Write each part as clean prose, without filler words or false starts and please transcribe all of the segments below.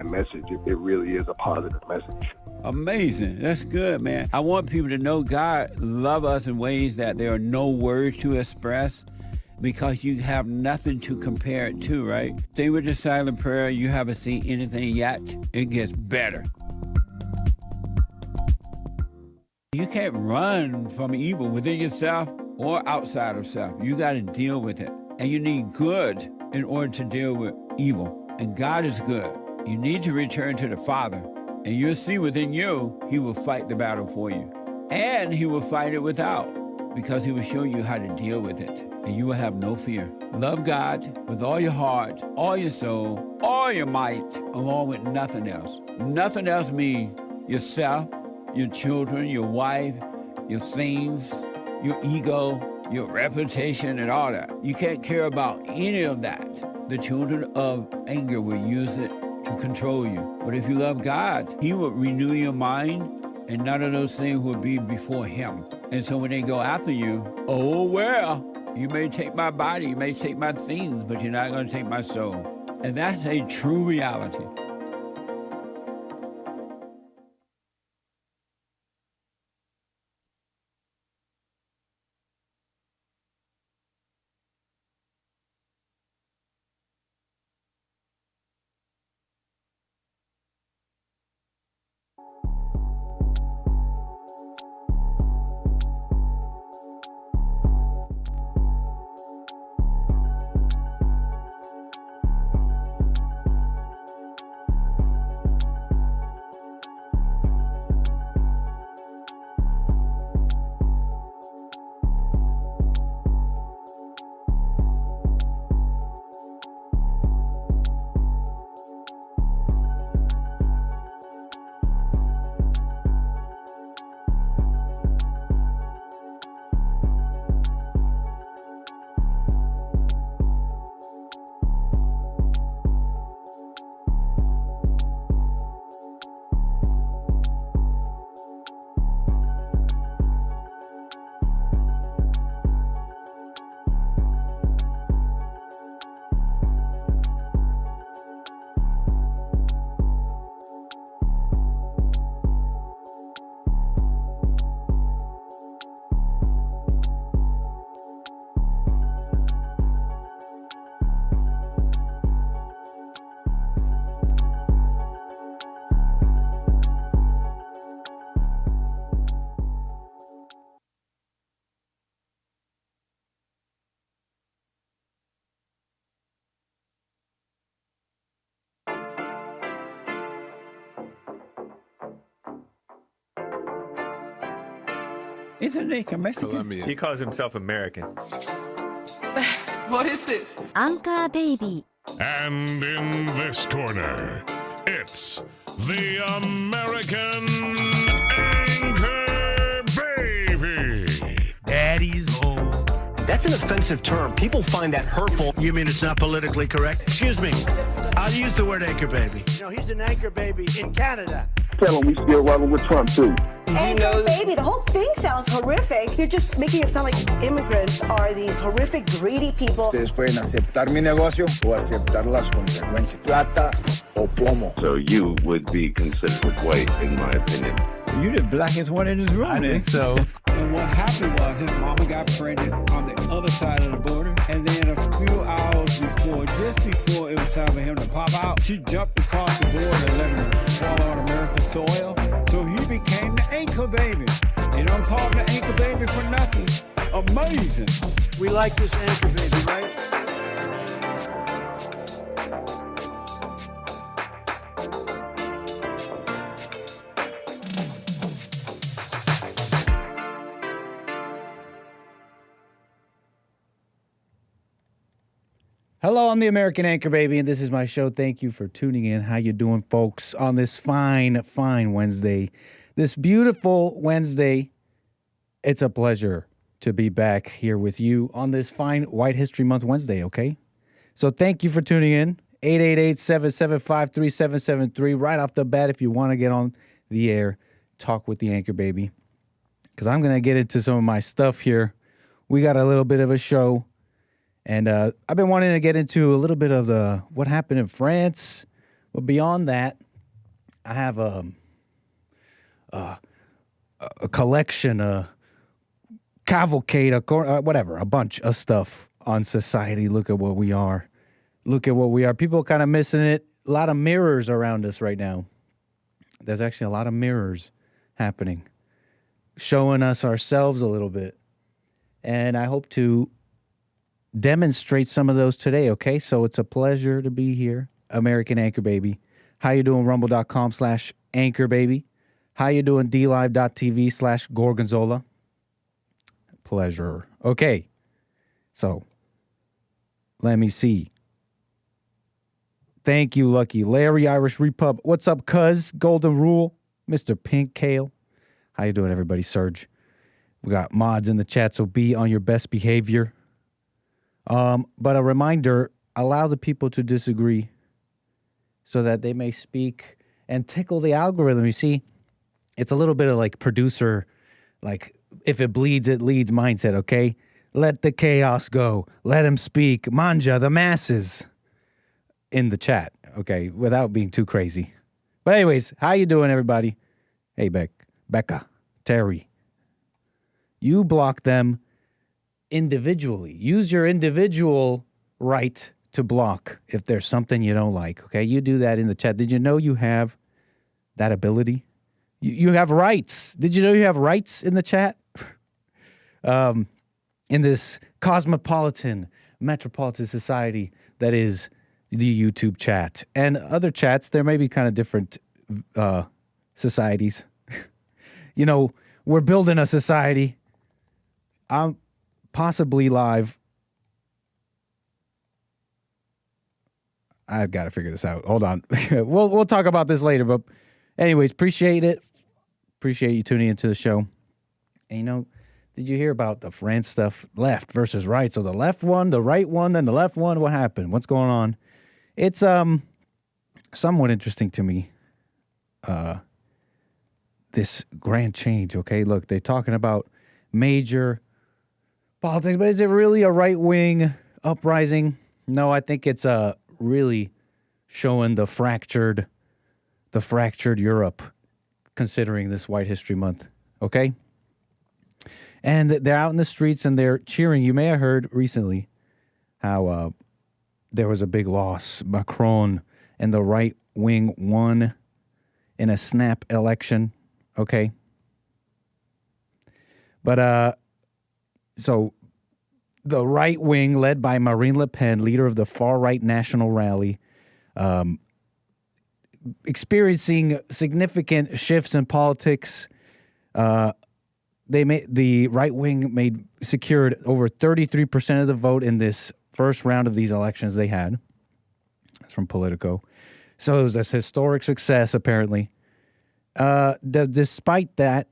message. It really is a positive message. Amazing. That's good, man. I want people to know God loves us in ways that there are no words to express, because you have nothing to compare it to, right? Stay with the silent prayer. You haven't seen anything yet. It gets better. You can't run from evil within yourself or outside of self. You got to deal with it. And you need good in order to deal with evil. And God is good. You need to return to the Father. And you'll see within you, he will fight the battle for you. And he will fight it without, because he will show you how to deal with it. And you will have no fear. Love God with all your heart, all your soul, all your might, along with nothing else. Nothing else means yourself, your children, your wife, your things, your ego, your reputation, and all that. You can't care about any of that. The children of anger will use it to control you. But if you love God, he will renew your mind, and none of those things will be before him. And so when they go after you, oh, well, you may take my body, you may take my things, but you're not going to take my soul. And that's a true reality. Isn't he Mexican? Colombian. He calls himself American. What is this? Anchor Baby. And in this corner, it's the American Anchor Baby. Daddy's home. That's an offensive term. People find that hurtful. You mean it's not politically correct? Excuse me. I'll use the word anchor baby. You know, he's an anchor baby in Canada. Tell him we still rolling with Trump, too. Anchor baby, the whole thing sounds horrific. You're just making it sound like immigrants are these horrific, greedy people. Ustedes pueden aceptar mi negocio o aceptar las consecuencias. Plata o plomo. So you would be considered white, in my opinion. You're the blackest one in this room, I think so. And what happened was his mama got pregnant on the other side of the border, and then a few hours before, just before it was time for him to pop out, she jumped across the border and let him fall on America's soil. So he became the anchor baby. They don't call him the anchor baby for nothing. Amazing. We like this anchor baby, right? Hello, I'm the American Anchor Baby, and this is my show. Thank you for tuning in. How you doing, folks, on this fine, fine Wednesday? This beautiful Wednesday. It's a pleasure to be back here with you on this fine White History Month Wednesday, okay? So thank you for tuning in. 888-775-3773. Right off the bat, if you want to get on the air, talk with the Anchor Baby. Because I'm going to get into some of my stuff here. We got a little bit of a show. And I've been wanting to get into a little bit of what happened in France But beyond that, I have a collection, a cavalcade, whatever, a bunch of stuff on society. Look at what we are. Look at what we are. People kind of missing it. A lot of mirrors around us right now. There's actually a lot of mirrors happening, showing us ourselves a little bit. And I hope to demonstrate some of those today, okay? So it's a pleasure to be here. American Anchor Baby. How you doing? Rumble.com/Anchor Baby. How you doing? DLive.tv/Gorgonzola. Pleasure. Okay. So, let me see. Thank you, Lucky. Larry, Irish Repub. What's up, cuz? Golden Rule. Mr. Pink Kale. How you doing, everybody? Surge. We got mods in the chat, so be on your best behavior. But a reminder, allow the people to disagree so that they may speak and tickle the algorithm. You see, it's a little bit of like producer, like if it bleeds, it leads mindset, okay? Let the chaos go. Let him speak. Manja the masses in the chat, okay, without being too crazy. But anyways, how you doing, everybody? Hey, Becca, Terry. You block them individually. Use your individual right to block if there's something you don't like, okay? You do that in the chat. Did you know you have that ability? You have rights. Did you know you have rights in the chat? In this cosmopolitan, metropolitan society that is the YouTube chat. And other chats, there may be kind of different societies. You know, we're building a society. I'm possibly live. I've got to figure this out. Hold on. We'll talk about this later. But anyways, appreciate it. Appreciate you tuning into the show. And you know, did you hear about the France stuff? Left versus right. So the left one, the right one, then the left one. What happened? What's going on? It's somewhat interesting to me. This grand change, okay? Look, they're talking about major politics, but is it really a right-wing uprising? No, I think it's really showing the fractured Europe, considering this White History Month, okay? And they're out in the streets and they're cheering. You may have heard recently how there was a big loss. Macron and the right wing won in a snap election, okay? But so the right wing, led by Marine Le Pen, leader of the far-right National Rally, experiencing significant shifts in politics. The right wing secured over 33% of the vote in this first round of these elections they had. That's from Politico. So it was a historic success, apparently. Despite that,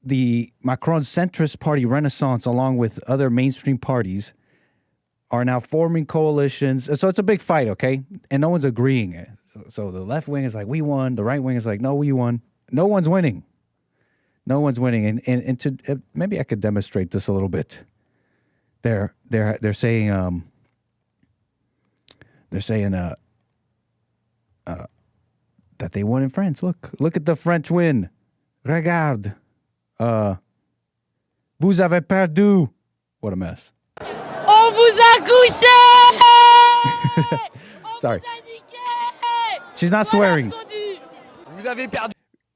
the Macron centrist party Renaissance, along with other mainstream parties, are now forming coalitions. So it's a big fight, okay? And no one's agreeing. So the left wing is like, we won. The right wing is like, no, we won. No one's winning. No one's winning. And to maybe I could demonstrate this a little bit. They're saying that they won in France. Look at the French win. Regarde. Vous avez perdu. What a mess. On vous a couché. Sorry. She's not swearing. Vous avez perdu.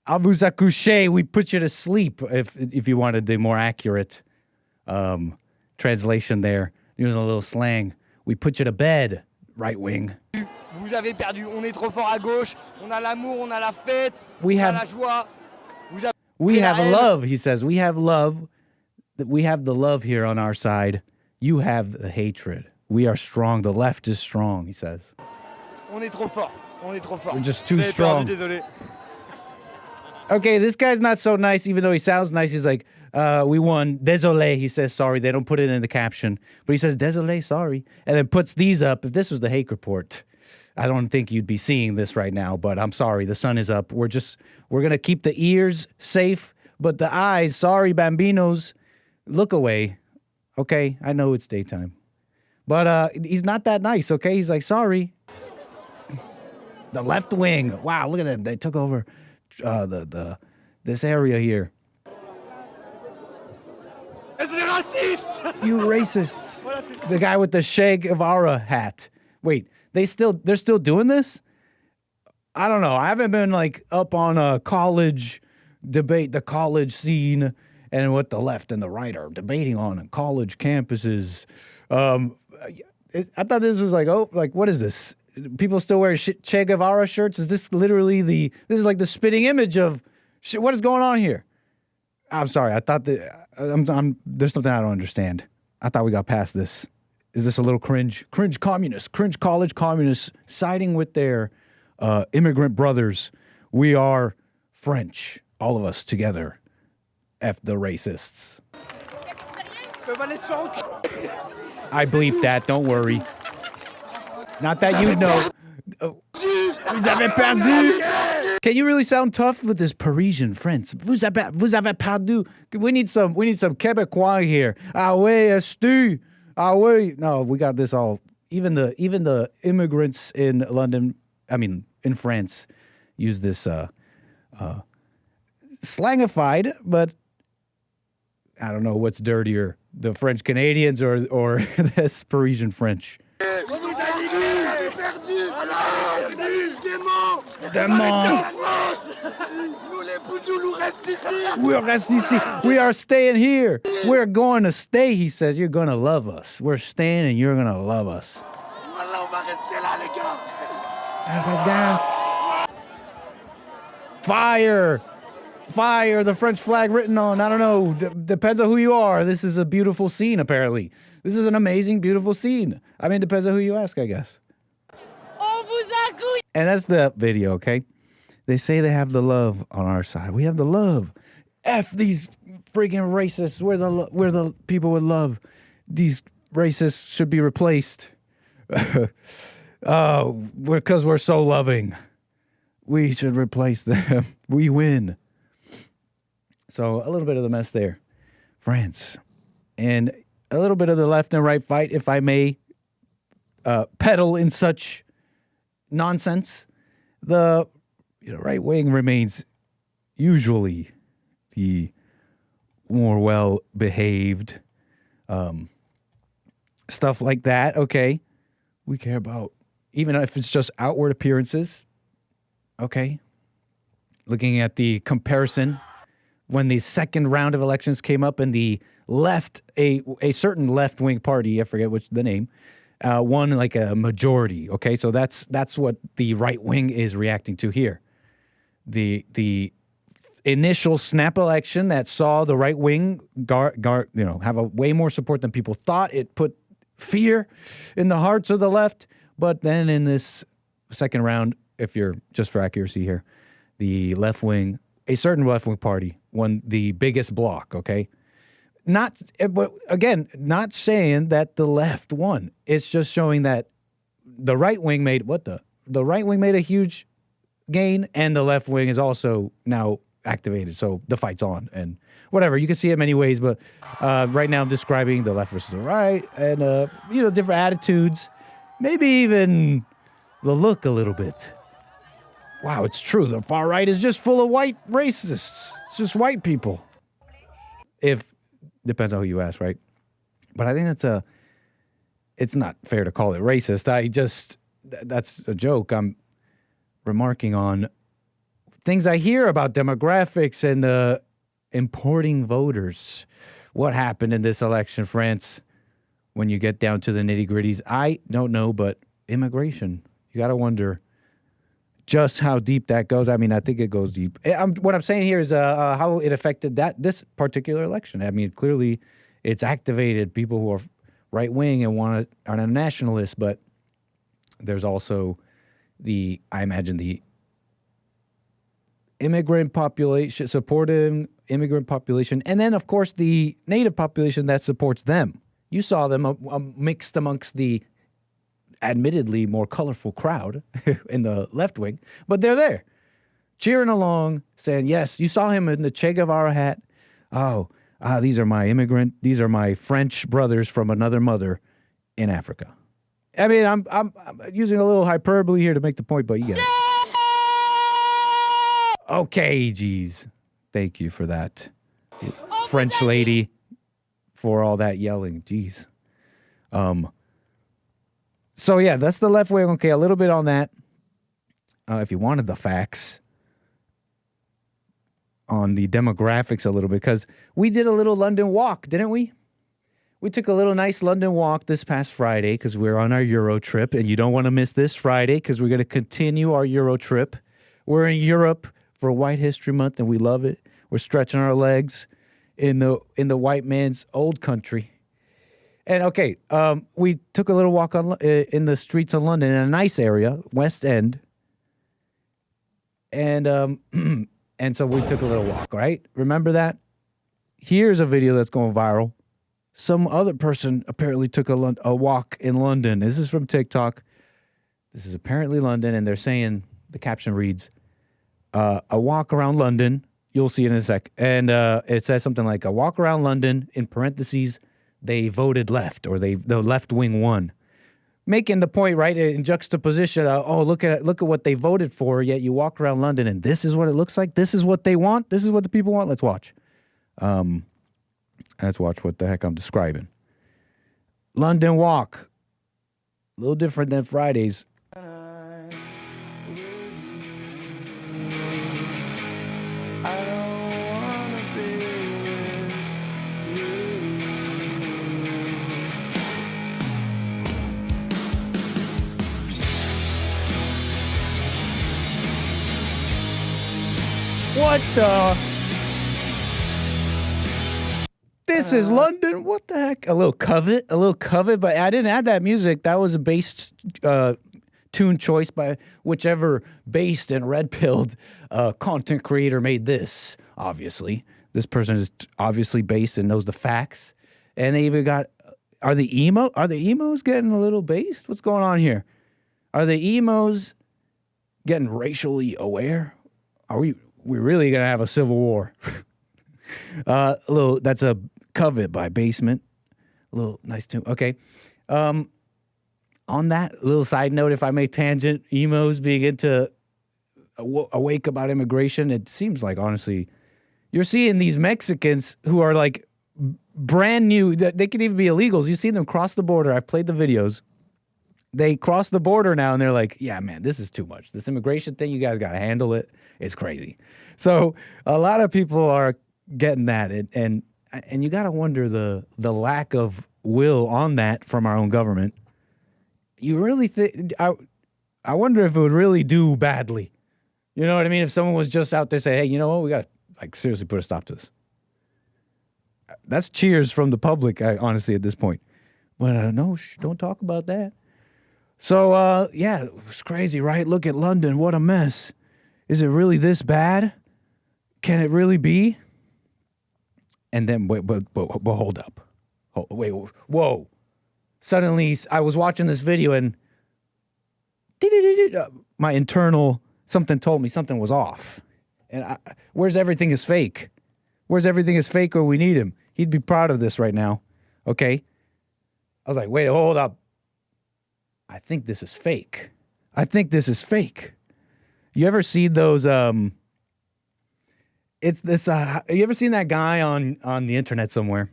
On vous a couché. We put you to sleep. If you wanted the more accurate translation there. Using a little slang. We put you to bed, right wing. Vous avez perdu. On est trop fort à gauche. On a l'amour, on a la fête. We on have a la joie. We have love, he says. We have love. We have the love here on our side. You have the hatred. We are strong. The left is strong, he says. On est trop fort. On est trop fort. We're just too strong. Okay, this guy's not so nice, even though he sounds nice. He's like, we won. Désolé, he says sorry. They don't put it in the caption. But he says, désolé, sorry. And then puts these up. If this was the Hake Report, I don't think you'd be seeing this right now, but I'm sorry. The sun is up. We're going to keep the ears safe, but the eyes, sorry, bambinos, look away. Okay? I know it's daytime. But he's not that nice, okay? He's like, sorry. The left wing. Wow, look at them. They took over this area here. You racists. The guy with the 𝒔𝒊𝒂𝒎 hat. Wait, they're still doing this? I don't know. I haven't been like up on a college debate, the college scene, and what the left and the right are debating on college campuses. I thought this was like, what is this? People still wear 𝒔𝒊𝒂𝒎 shirts? Is this literally this is like the spitting image of what is going on here? I'm sorry. I thought that there's something I don't understand. I thought we got past this. Is this a little cringe? Cringe communists, cringe college communists siding with their immigrant brothers. We are French, all of us together. F the racists. I bleeped that, don't worry. Not that you know. Vous avez perdu. Can you really sound tough with this Parisian French? Vous avez perdu. We need some Québécois here. Ah ouais, est-tu? Ah ouais. No, we got this all. Even the immigrants in London, in France, use this slangified, but I don't know what's dirtier, the French Canadians or this Parisian French. We are staying here. We're going to stay, he says. You're going to love us. We're staying and you're going to love us. Fire! Fire, the French flag written on, I don't know, depends on who you are. This is a beautiful scene, apparently. This is an amazing, beautiful scene. Depends on who you ask, I guess. And that's the video, okay? They say they have the love on our side. We have the love. F these freaking racists. We're the people with love. These racists should be replaced. Because we're so loving. We should replace them. We win. So a little bit of the mess there. France. And a little bit of the left and right fight, if I may peddle in such nonsense. The right wing remains usually the more well-behaved stuff like that. Okay. We care about, even if it's just outward appearances. Okay. Looking at the comparison when the second round of elections came up and the left, a certain left-wing party, I forget which the name, won like a majority. Okay, so that's what the right wing is reacting to here. The initial snap election that saw the right wing have a way more support than people thought. It put fear in the hearts of the left. But then in this second round, if you're just for accuracy here, the left wing, a certain left wing party won the biggest block. Okay. Not saying that the left won. It's just showing that the right wing made the right wing made a huge gain, and the left wing is also now activated. So the fight's on, and whatever, you can see it many ways. But right now I'm describing the left versus the right, and different attitudes, maybe even the look a little bit. Wow, it's true. The far right is just full of white racists. It's just white people. Depends on who you ask, right? But I think it's not fair to call it racist. That's a joke. I'm remarking on things I hear about demographics and the importing voters. What happened in this election, France? When you get down to the nitty-gritties, I don't know, but immigration. You got to wonder just how deep that goes. I think it goes deep. What I'm saying here is how it affected this particular election. Clearly it's activated people who are right-wing and are a nationalist, but there's also the immigrant population, supporting immigrant population, and then, of course, the native population that supports them. You saw them mixed amongst the admittedly more colorful crowd in the left wing, but they're there cheering along, saying, yes, you saw him in the 𝒔𝒊𝒂𝒎 hat. These are my French brothers from another mother in Africa. I mean, I'm using a little hyperbole here to make the point, but you get it. Okay, geez. Thank you for that. French lady, for all that yelling. Jeez. So yeah, that's the left wing. Okay, a little bit on that. If you wanted the facts on the demographics a little bit, because we did a little London walk, didn't we? We took a little nice London walk this past Friday because we're on our Euro trip, and you don't want to miss this Friday because we're going to continue our Euro trip. We're in Europe for White History Month, and we love it. We're stretching our legs in the white man's old country. And okay, we took a little walk in the streets of London in a nice area, West End. And and so we took a little walk, right? Remember that? Here's a video that's going viral. Some other person apparently took a walk in London. This is from TikTok. This is apparently London, and they're saying, the caption reads, a walk around London. You'll see it in a sec. And it says something like, a walk around London, in parentheses, they voted left, or the left wing won. Making the point, right, in juxtaposition, look at what they voted for, yet you walk around London and this is what it looks like. This is what they want. This is what the people want. Let's watch. Let's watch what the heck I'm describing. London walk. A little different than Fridays. What the? This is London. What the heck? A little covet, but I didn't add that music. That was a bass tune choice by whichever based and red-pilled content creator made this, obviously. This person is obviously based and knows the facts. And they even got, are the emos getting a little based? What's going on here? Are the emos getting racially aware? Are we really going to have a civil war? That's a covet by Basement. A little nice tune. Okay. On that little side note, if I may tangent, emos being into awake about immigration, it seems like, honestly, you're seeing these Mexicans who are like brand new. They could even be illegals. You see them cross the border. I've played the videos. They cross the border now, and they're like, yeah, man, this is too much. This immigration thing, you guys got to handle it. It's crazy. So a lot of people are getting that, and you got to wonder the lack of will on that from our own government. You really think, I wonder if it would really do badly. You know what I mean? If someone was just out there saying, hey, you know what? We got to like seriously put a stop to this. That's cheers from the public, honestly, at this point. But no, don't talk about that. So, yeah, it's crazy, right? Look at London. What a mess. Is it really this bad? Can it really be? And then, wait, but hold up. Wait, whoa. Suddenly, I was watching this video and my internal something told me something was off. And where's everything is fake? Where's everything is fake where we need him? He'd be proud of this right now. Okay? I was like, wait, hold up. I think this is fake. You ever see those, it's this, you ever seen that guy on the internet somewhere?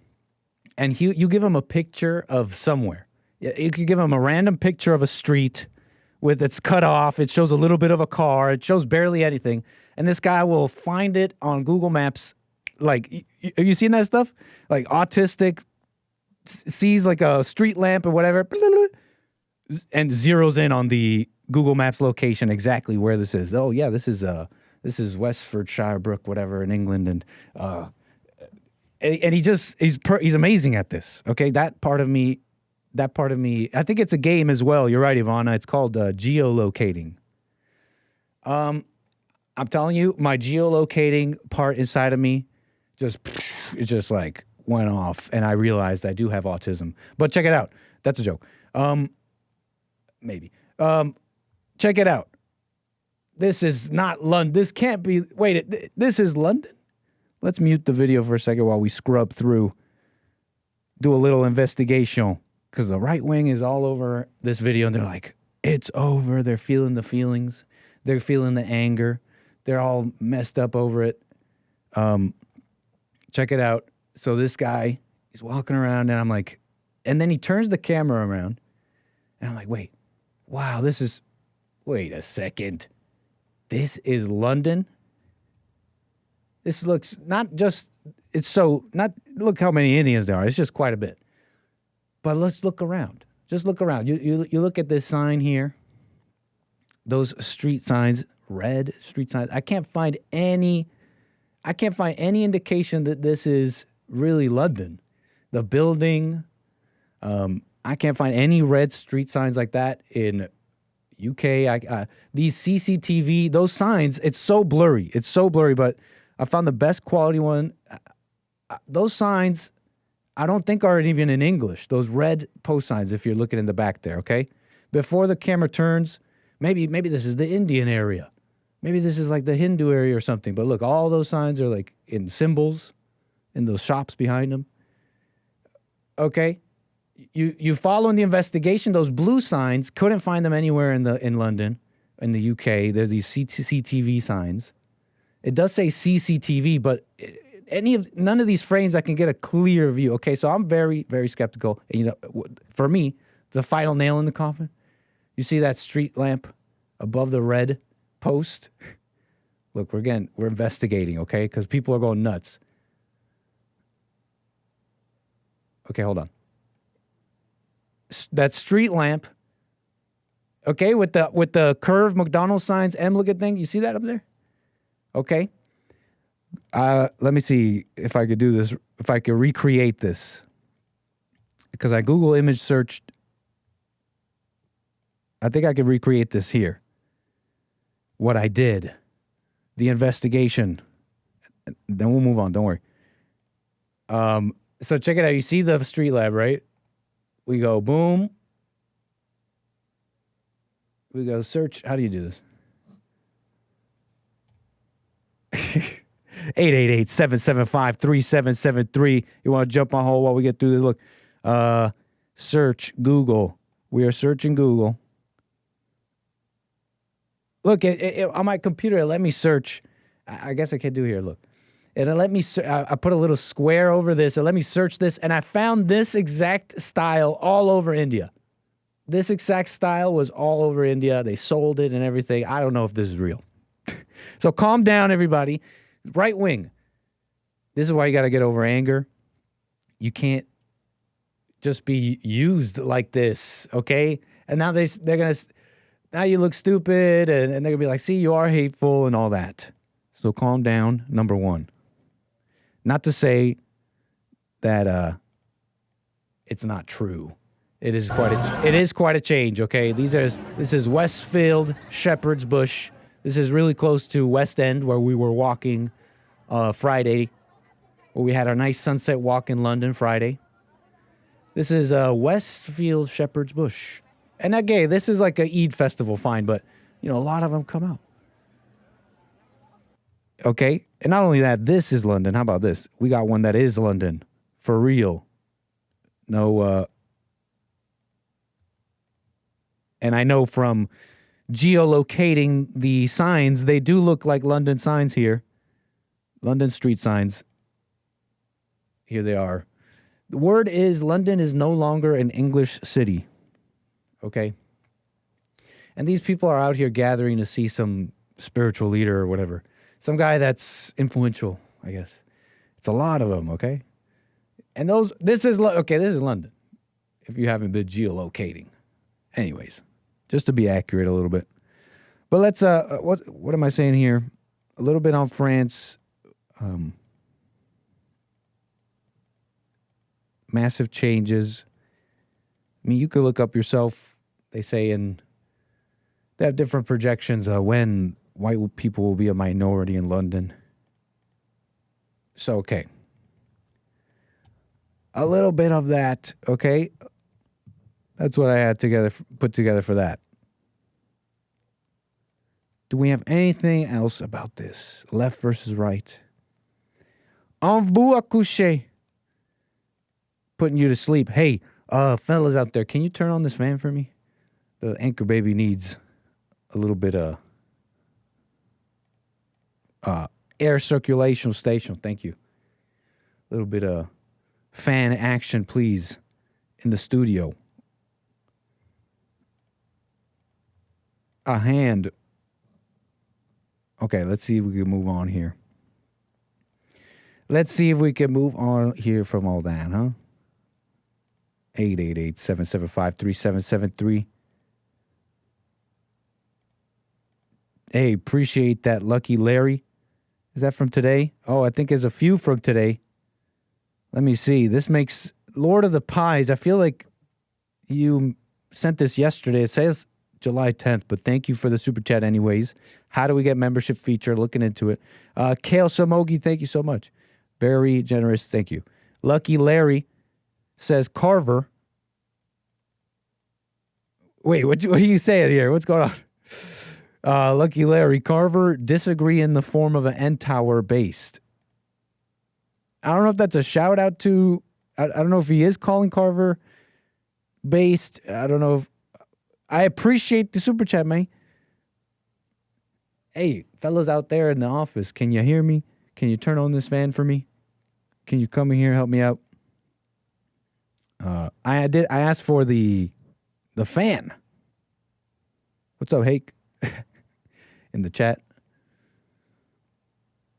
And you give him a picture of somewhere. You could give him a random picture of a street with it's cut off. It shows a little bit of a car. It shows barely anything. And this guy will find it on Google Maps. Like, have you seen that stuff? Like autistic, sees like a street lamp or whatever, and zeroes in on the Google Maps location exactly where this is. Oh yeah, this is Westfordshire Brook, whatever, in England, and he's amazing at this. Okay, that part of me. I think it's a game as well. You're right, Ivana. It's called geolocating. I'm telling you, my geolocating part inside of me just like went off, and I realized I do have autism. But check it out. That's a joke. Maybe. Check it out. This is not London. This can't be. Wait, this is London? Let's mute the video for a second while we scrub through, do a little investigation. because the right wing is all over this video, and they're like, it's over. They're feeling the feelings. They're feeling the anger. They're all messed up over it. Check it out. So this guy, he's walking around, and I'm like, and then he turns the camera around, and I'm like, wait, wow, wait a second. This is London? This looks look how many Indians there are. It's just quite a bit. But let's look around. Just look around. You look at this sign here. Those street signs, red street signs. I can't find any indication that this is really London. The building, I can't find any red street signs like that in UK. These CCTV, those signs, it's so blurry. It's so blurry, but I found the best quality one. Those signs, I don't think are even in English. Those red post signs, if you're looking in the back there, okay? Before the camera turns, maybe this is the Indian area. Maybe this is like the Hindu area or something. But look, all those signs are like in symbols in those shops behind them. Okay? You follow in the investigation, those blue signs, couldn't find them anywhere in London, in the UK. There's these CCTV signs. It does say CCTV, but none of these frames I can get a clear view. Okay, so I'm very, very skeptical. And, for me, the final nail in the coffin, you see that street lamp above the red post? Look, we're investigating, okay? Because people are going nuts. Okay, hold on. That street lamp, okay, with the curved McDonald's signs, M-looking thing, you see that up there? Okay. Let me see if I could do this, if I could recreate this. Because I Google image searched. I think I could recreate this here. What I did. The investigation. Then we'll move on, don't worry. So check it out. You see the street lab, right? We go boom. We go search. How do you do this? 888-775-3773. You want to jump on hold while we get through this? Look, search Google. We are searching Google. Look, on my computer, it let me search. I guess I can't do it here. Look. It let me. I put a little square over this. It let me search this, and I found this exact style all over India. This exact style was all over India. They sold it and everything. I don't know if this is real. So calm down, everybody. Right wing. This is why you got to get over anger. You can't just be used like this, okay? And now they're gonna. Now you look stupid, and they're gonna be like, "See, you are hateful and all that." So calm down. Number one. Not to say that it's not true. It is quite a change, okay? This is Westfield, Shepherd's Bush. This is really close to West End, where we were walking Friday, where we had our nice sunset walk in London Friday. This is Westfield, Shepherd's Bush. And again, this is like a Eid festival, fine, but a lot of them come out. Okay? And not only that, this is London. How about this? We got one that is London. For real. No, and I know from geolocating the signs, they do look like London signs here. London street signs. Here they are. The word is London is no longer an English city. Okay? And these people are out here gathering to see some spiritual leader or whatever. Some guy that's influential, I guess. It's a lot of them, okay? And this is London, if you haven't been geolocating. Anyways, just to be accurate a little bit. But let's, what am I saying here? A little bit on France. Massive changes. I mean, you could look up yourself. They say they have different projections when white people will be a minority in London. So, okay. A little bit of that, okay? That's what I had put together for that. Do we have anything else about this? Left versus right. 𝒏𝒊𝒄𝒌𝒔𝒕𝒓𝒆𝒂𝒎. Putting you to sleep. Hey, Fellas out there, can you turn on this fan for me? The anchor baby needs a little bit of air circulation station. Thank you. A little bit of fan action, please, in the studio. A hand. Okay, let's see if we can move on here. Let's see if we can move on here from all that, huh? 888-775-3773. Hey, appreciate that, Lucky Larry. Is that from today? Oh, I think there's a few from today. Let me see. This makes Lord of the Pies. I feel like you sent this yesterday. It says July 10th, but thank you for the super chat anyways. How do we get membership feature? Looking into it. 𝒏𝒊𝒄𝒌𝒔𝒕𝒓𝒆𝒂𝒎, thank you so much. Very generous. Thank you. Lucky Larry says Carver. Wait, what are you saying here? What's going on? Lucky Larry, Carver disagree in the form of an end tower based. I don't know if that's a shout out to, I don't know if he is calling Carver based. I don't know if, I appreciate the super chat, man. Hey, fellas out there in the office, can you hear me? Can you turn on this fan for me? Can you come in here, help me out? I asked for the fan. What's up, Hake? In the chat.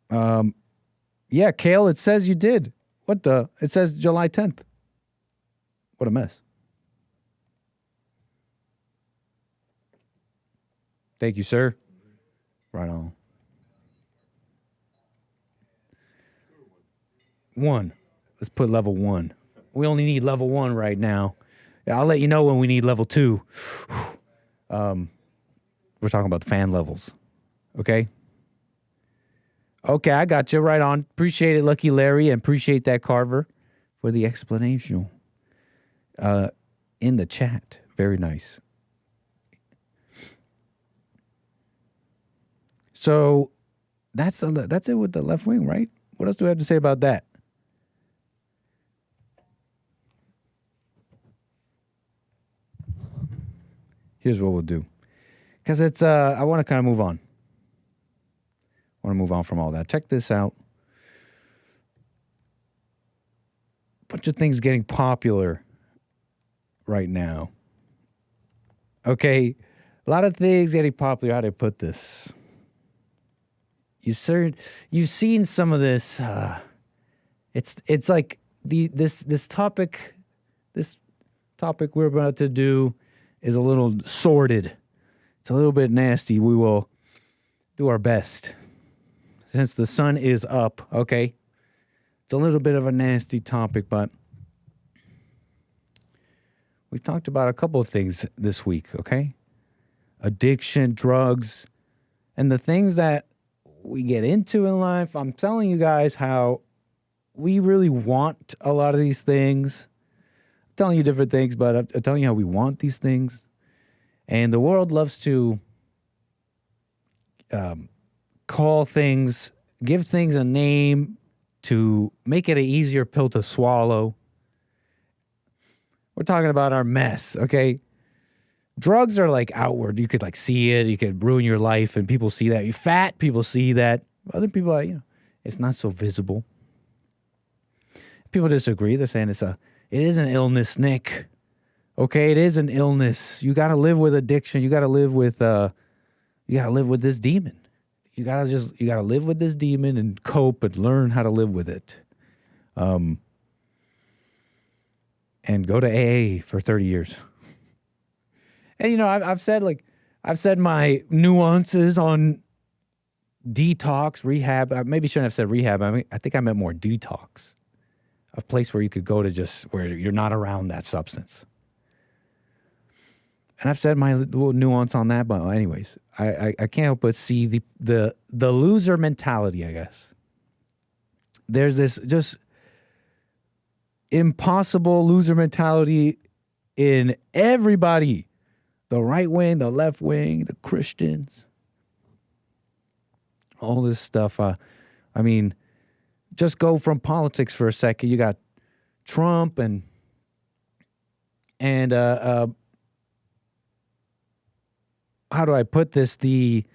Yeah, Kale, it says you did. What the? It says July 10th. What a mess. Thank you, sir. Right on. 1. Let's put level 1. We only need level 1 right now. I'll let you know when we need level 2. We're talking about the fan levels. Okay? Okay, I got you. Right on. Appreciate it, Lucky Larry, and appreciate that, Carver, for the explanation in the chat. Very nice. So that's it with the left wing, right? What else do we have to say about that? Here's what we'll do. Because it's, I want to kind of move on. I want to move on from all that. Check this out. Bunch of things getting popular right now. Okay. A lot of things getting popular. How do I put this? You've seen some of this. It's like this topic we're about to do is a little sordid. It's a little bit nasty. We will do our best. Since the sun is up, okay? It's a little bit of a nasty topic, but we've talked about a couple of things this week, okay? Addiction, drugs, and the things that we get into in life. I'm telling you guys how we really want a lot of these things. I'm telling you different things, but I'm telling you how we want these things. And the world loves to call things, give things a name to make it an easier pill to swallow. We're talking about our mess, okay? Drugs are like outward. You could like see it. You could ruin your life and people see that. You're fat, people see that. Other people are, it's not so visible. People disagree. They're saying it is an illness, Nick. Okay, it is an illness. You got to live with addiction. You got to live with this demon. You got to live with this demon and cope and learn how to live with it. And go to AA for 30 years. And I've said my nuances on detox, rehab. I maybe shouldn't have said rehab. I think I meant more detox. A place where you could go to just where you're not around that substance. And I've said my little nuance on that, but anyways, I can't help but see the loser mentality, I guess. There's this just impossible loser mentality in everybody. The right wing, the left wing, the Christians. All this stuff. Just go from politics for a second. You got Trump and And how do I put this? The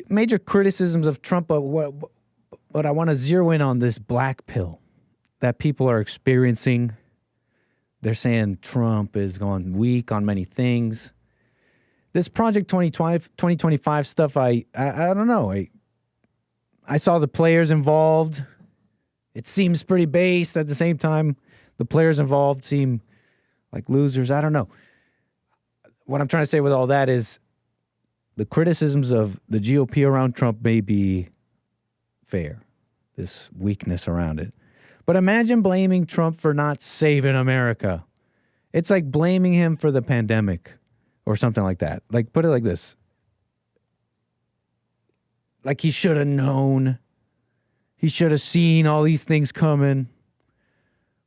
major criticisms of Trump, what I want to zero in on this black pill that people are experiencing. They're saying Trump is going weak on many things. This Project 2025 stuff, I don't know. I saw the players involved. It seems pretty based. At the same time, the players involved seem like losers. I don't know. What I'm trying to say with all that is the criticisms of the GOP around Trump may be fair, this weakness around it. But imagine blaming Trump for not saving America. It's like blaming him for the pandemic or something like that. Like, put it like this. Like he should have known. He should have seen all these things coming.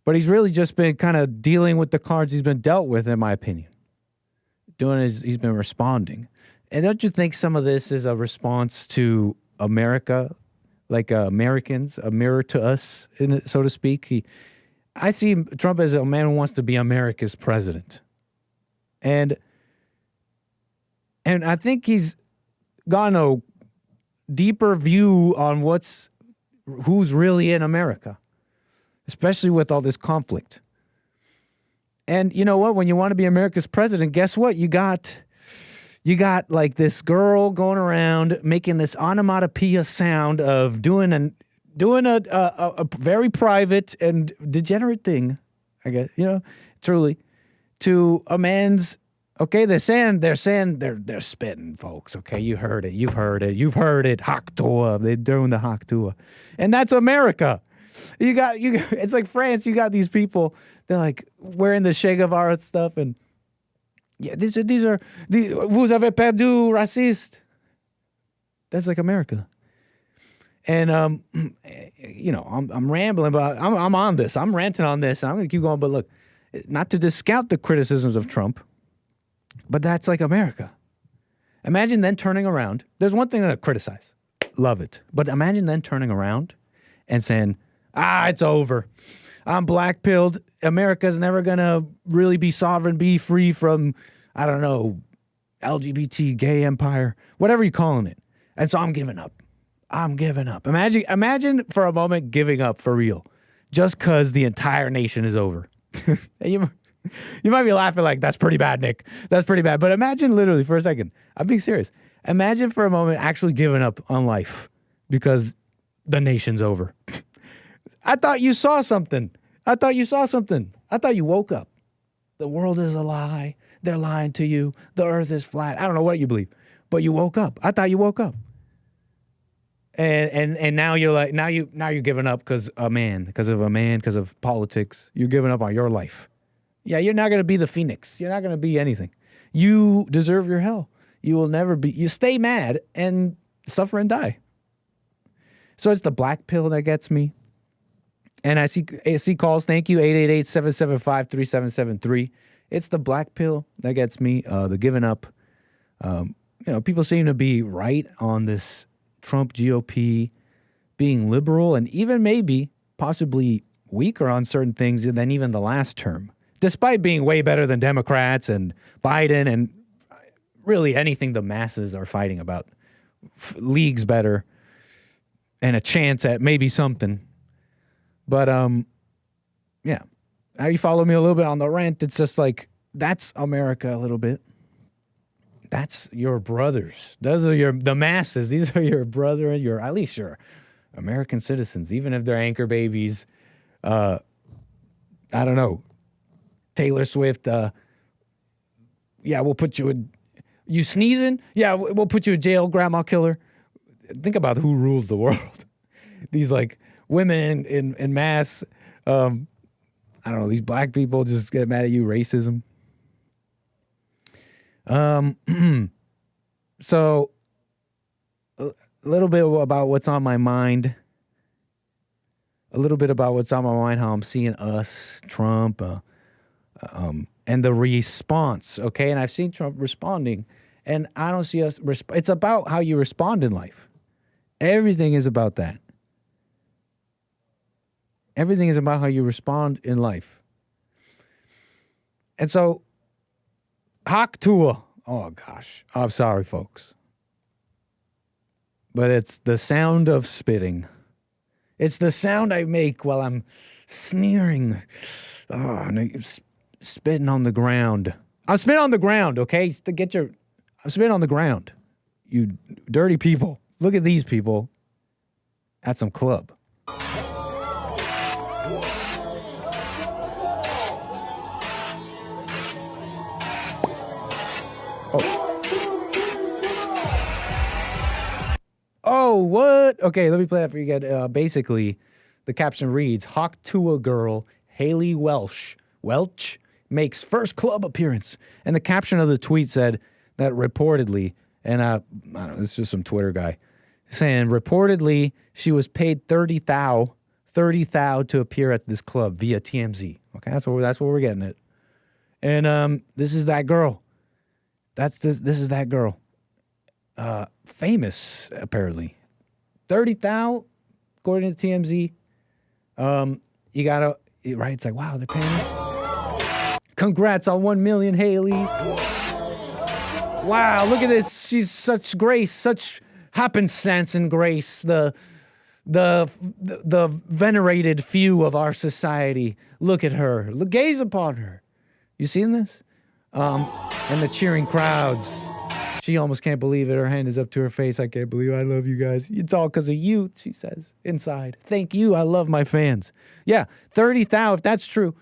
But he's really just been kind of dealing with the cards he's been dealt with, in my opinion. He's been responding. And don't you think some of this is a response to America? Like Americans, a mirror to us, so to speak. I see Trump as a man who wants to be America's president. And I think he's gotten a deeper view on who's really in America, especially with all this conflict. And you know what? When you want to be America's president, guess what? You got like this girl going around making this onomatopoeia sound of doing a very private and degenerate thing, I guess, truly, to a man's. Okay, they're spitting, folks. Okay, you've heard it. 𝒔𝒐𝒄𝒊𝒂𝒍�. They're doing the 𝒔𝒐𝒄𝒊𝒂𝒍𝒔, and that's America. You got. It's like France. You got these people. They're like wearing the Che Guevara stuff, and yeah, these are 𝒏𝒊𝒄𝒌𝒔𝒕𝒓𝒆𝒂𝒐 racist. That's like America. And I'm rambling, but I'm on this. I'm ranting on this, and I'm going to keep going. But look, not to discount the criticisms of Trump, but that's like America. Imagine then turning around. There's one thing to criticize. Love it. But imagine then turning around and saying, it's over. I'm black-pilled. America's never going to really be sovereign, be free from, I don't know, LGBT, gay empire, whatever you're calling it. And so I'm giving up. Imagine for a moment giving up for real, just because the entire nation is over. You might be laughing like, that's pretty bad, Nick. That's pretty bad. But imagine literally for a second. I'm being serious. Imagine for a moment actually giving up on life because the nation's over. I thought you saw something. I thought you woke up. The world is a lie. They're lying to you. The earth is flat. I don't know what you believe, but you woke up. I thought you woke up. And now you're like, now you're giving up because of politics. You're giving up on your life. Yeah, you're not going to be the phoenix. You're not going to be anything. You deserve your hell. You will never be. You stay mad and suffer and die. So it's the black pill that gets me. And I see calls. Thank you, 888-775-3773. It's the black pill that gets me. The giving up. People seem to be right on this Trump GOP being liberal and even maybe possibly weaker on certain things than even the last term, despite being way better than Democrats and Biden and really anything the masses are fighting about. Leagues better and a chance at maybe something. But, yeah. Now you follow me a little bit on the rant. It's just like, that's America a little bit. That's your brothers. Those are the masses. These are your brother and at least your American citizens, even if they're anchor babies. I don't know. Taylor Swift. We'll put you you sneezing? Yeah, we'll put you in jail, grandma killer. Think about who rules the world. These like women in mass. I don't know. These black people just get mad at you. Racism. So a little bit about what's on my mind. How I'm seeing us, Trump, and the response. Okay. And I've seen Trump responding and I don't see us. It's about how you respond in life. Everything is about that. Everything is about how you respond in life. And so, 𝒔𝒐𝒄𝒊𝒂𝒍�. Oh, gosh. I'm sorry, folks. But it's the sound of spitting. It's the sound I make while I'm sneering. Oh, no, you're spitting on the ground. I'm spitting on the ground, okay? I'm spitting on the ground. You dirty people. Look at these people at some club. Oh, what? Okay, let me play that for you again. Basically, the caption reads, 𝒔𝒐𝒄𝒊𝒂𝒍𝒔 girl Haley Welch makes first club appearance. And the caption of the tweet said that reportedly, and I don't know, it's just some Twitter guy, saying reportedly she was paid $30,000 to appear at this club via TMZ. Okay, that's what we're getting at. And this is that girl. This is that girl. Famous, apparently. $30,000, according to TMZ. You gotta, right? It's like, wow, they're paying me. Congrats on 1 million, Haley. Wow, look at this. She's such grace, such happenstance and grace. The venerated few of our society. Look at her. Gaze upon her. You seen this? And the cheering crowds. She almost can't believe it. Her hand is up to her face. I can't believe it. I love you guys. It's all because of you, she says inside. Thank you. I love my fans. Yeah, $30,000. If that's true,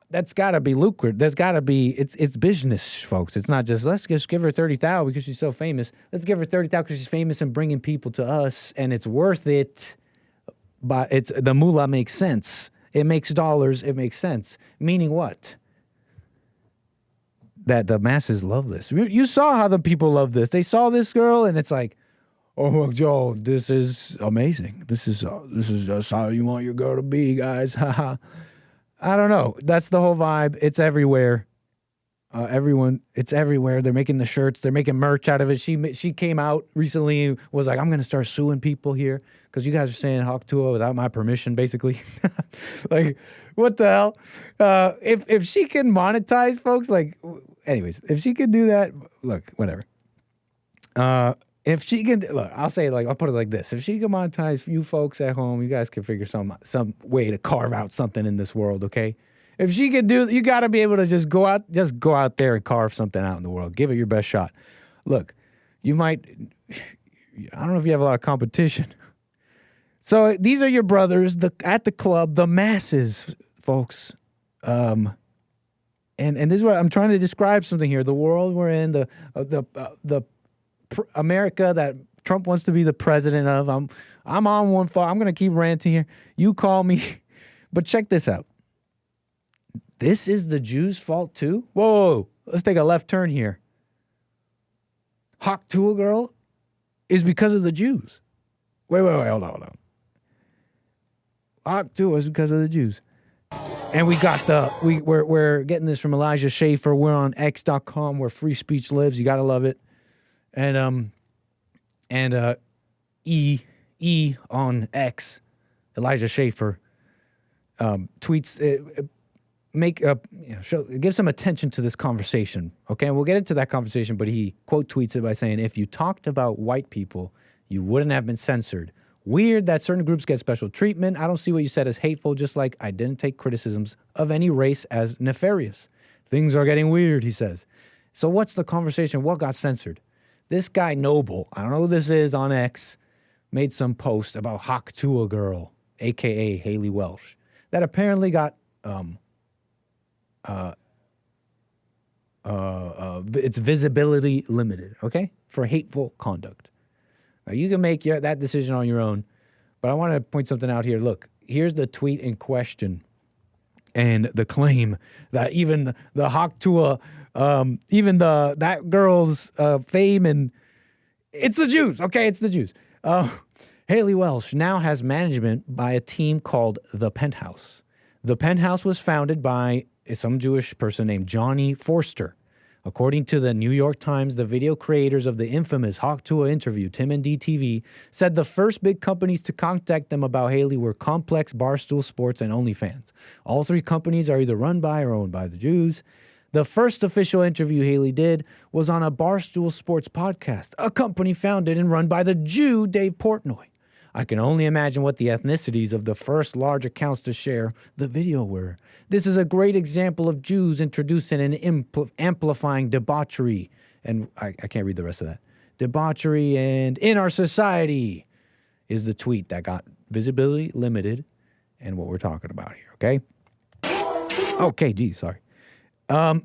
that's got to be lucrative. There's got to be, it's business, folks. It's not just, let's just give her $30,000 because she's so famous. Let's give her $30,000 because she's famous and bringing people to us, and it's worth it. But the moolah makes sense. It makes dollars. It makes sense. Meaning what? That the masses love this. You saw how the people love this. They saw this girl, and it's like, oh, Joe, this is amazing. This is just how you want your girl to be, guys. Haha. I don't know. That's the whole vibe. It's everywhere. It's everywhere. They're making the shirts. They're making merch out of it. She came out recently and was like, I'm going to start suing people here because you guys are saying 𝒔𝒐𝒄𝒊𝒂𝒍𒔔 without my permission, basically. Like, what the hell? If she can monetize, folks, like, anyways, if she could do that, look, whatever. If she can, look, I'll put it like this. If she can monetize you folks at home, you guys can figure some way to carve out something in this world, okay? If she could do, you got to be able to just go out there and carve something out in the world. Give it your best shot. Look, I don't know if you have a lot of competition. So these are your brothers at the club, the masses, folks. And this is what I'm trying to describe something here. The world we're in, the America that Trump wants to be the president of. I'm on one fault. I'm going to keep ranting here. You call me. But check this out. This is the Jews' fault too? Whoa. Let's take a left turn here. 𝒔𝒐𝒄𝒊𝒂𝒍𝒔 girl is because of the Jews. Wait, hold on. 𝒔𝒐𝒄𝒊𝒂𝒍𝒔 is because of the Jews. And we're getting this from Elijah Schaffer. We're on x.com where free speech lives. You got to love it. And E on X, Elijah Schaffer, tweets, give some attention to this conversation. Okay, and we'll get into that conversation, but he quote tweets it by saying, if you talked about white people, you wouldn't have been censored. Weird that certain groups get special treatment. I don't see what you said as hateful, just like I didn't take criticisms of any race as nefarious. Things are getting weird, he says. So what's the conversation? What got censored? This guy Noble, I don't know who this is, on X, made some post about 𝒔𝒐𝒄𝒊𝒂𝒍𝒔 girl, a.k.a. Haley Welch, that apparently got its visibility limited, okay, for hateful conduct. Now, you can make that decision on your own, but I want to point something out here. Look, here's the tweet in question and the claim that even the 𝒔𝒐𝒄𝒊𝒂𝒍𝒔, even that girl's fame, and it's the Jews, okay, it's the Jews. Haley Welch now has management by a team called The Penthouse. The Penthouse was founded by some Jewish person named Johnny Forster. According to the New York Times, the video creators of the infamous 𝒔𝒐𝒂𝒎 interview, Tim and DTV, said the first big companies to contact them about Haley were Complex, Barstool Sports, and OnlyFans. All three companies are either run by or owned by the Jews. The first official interview Haley did was on a Barstool Sports podcast, a company founded and run by the Jew Dave Portnoy. I can only imagine what the ethnicities of the first large accounts to share the video were. This is a great example of Jews introducing and amplifying debauchery. And I can't read the rest of that. Debauchery and in our society is the tweet that got visibility limited and what we're talking about here, okay? Okay, geez, sorry. And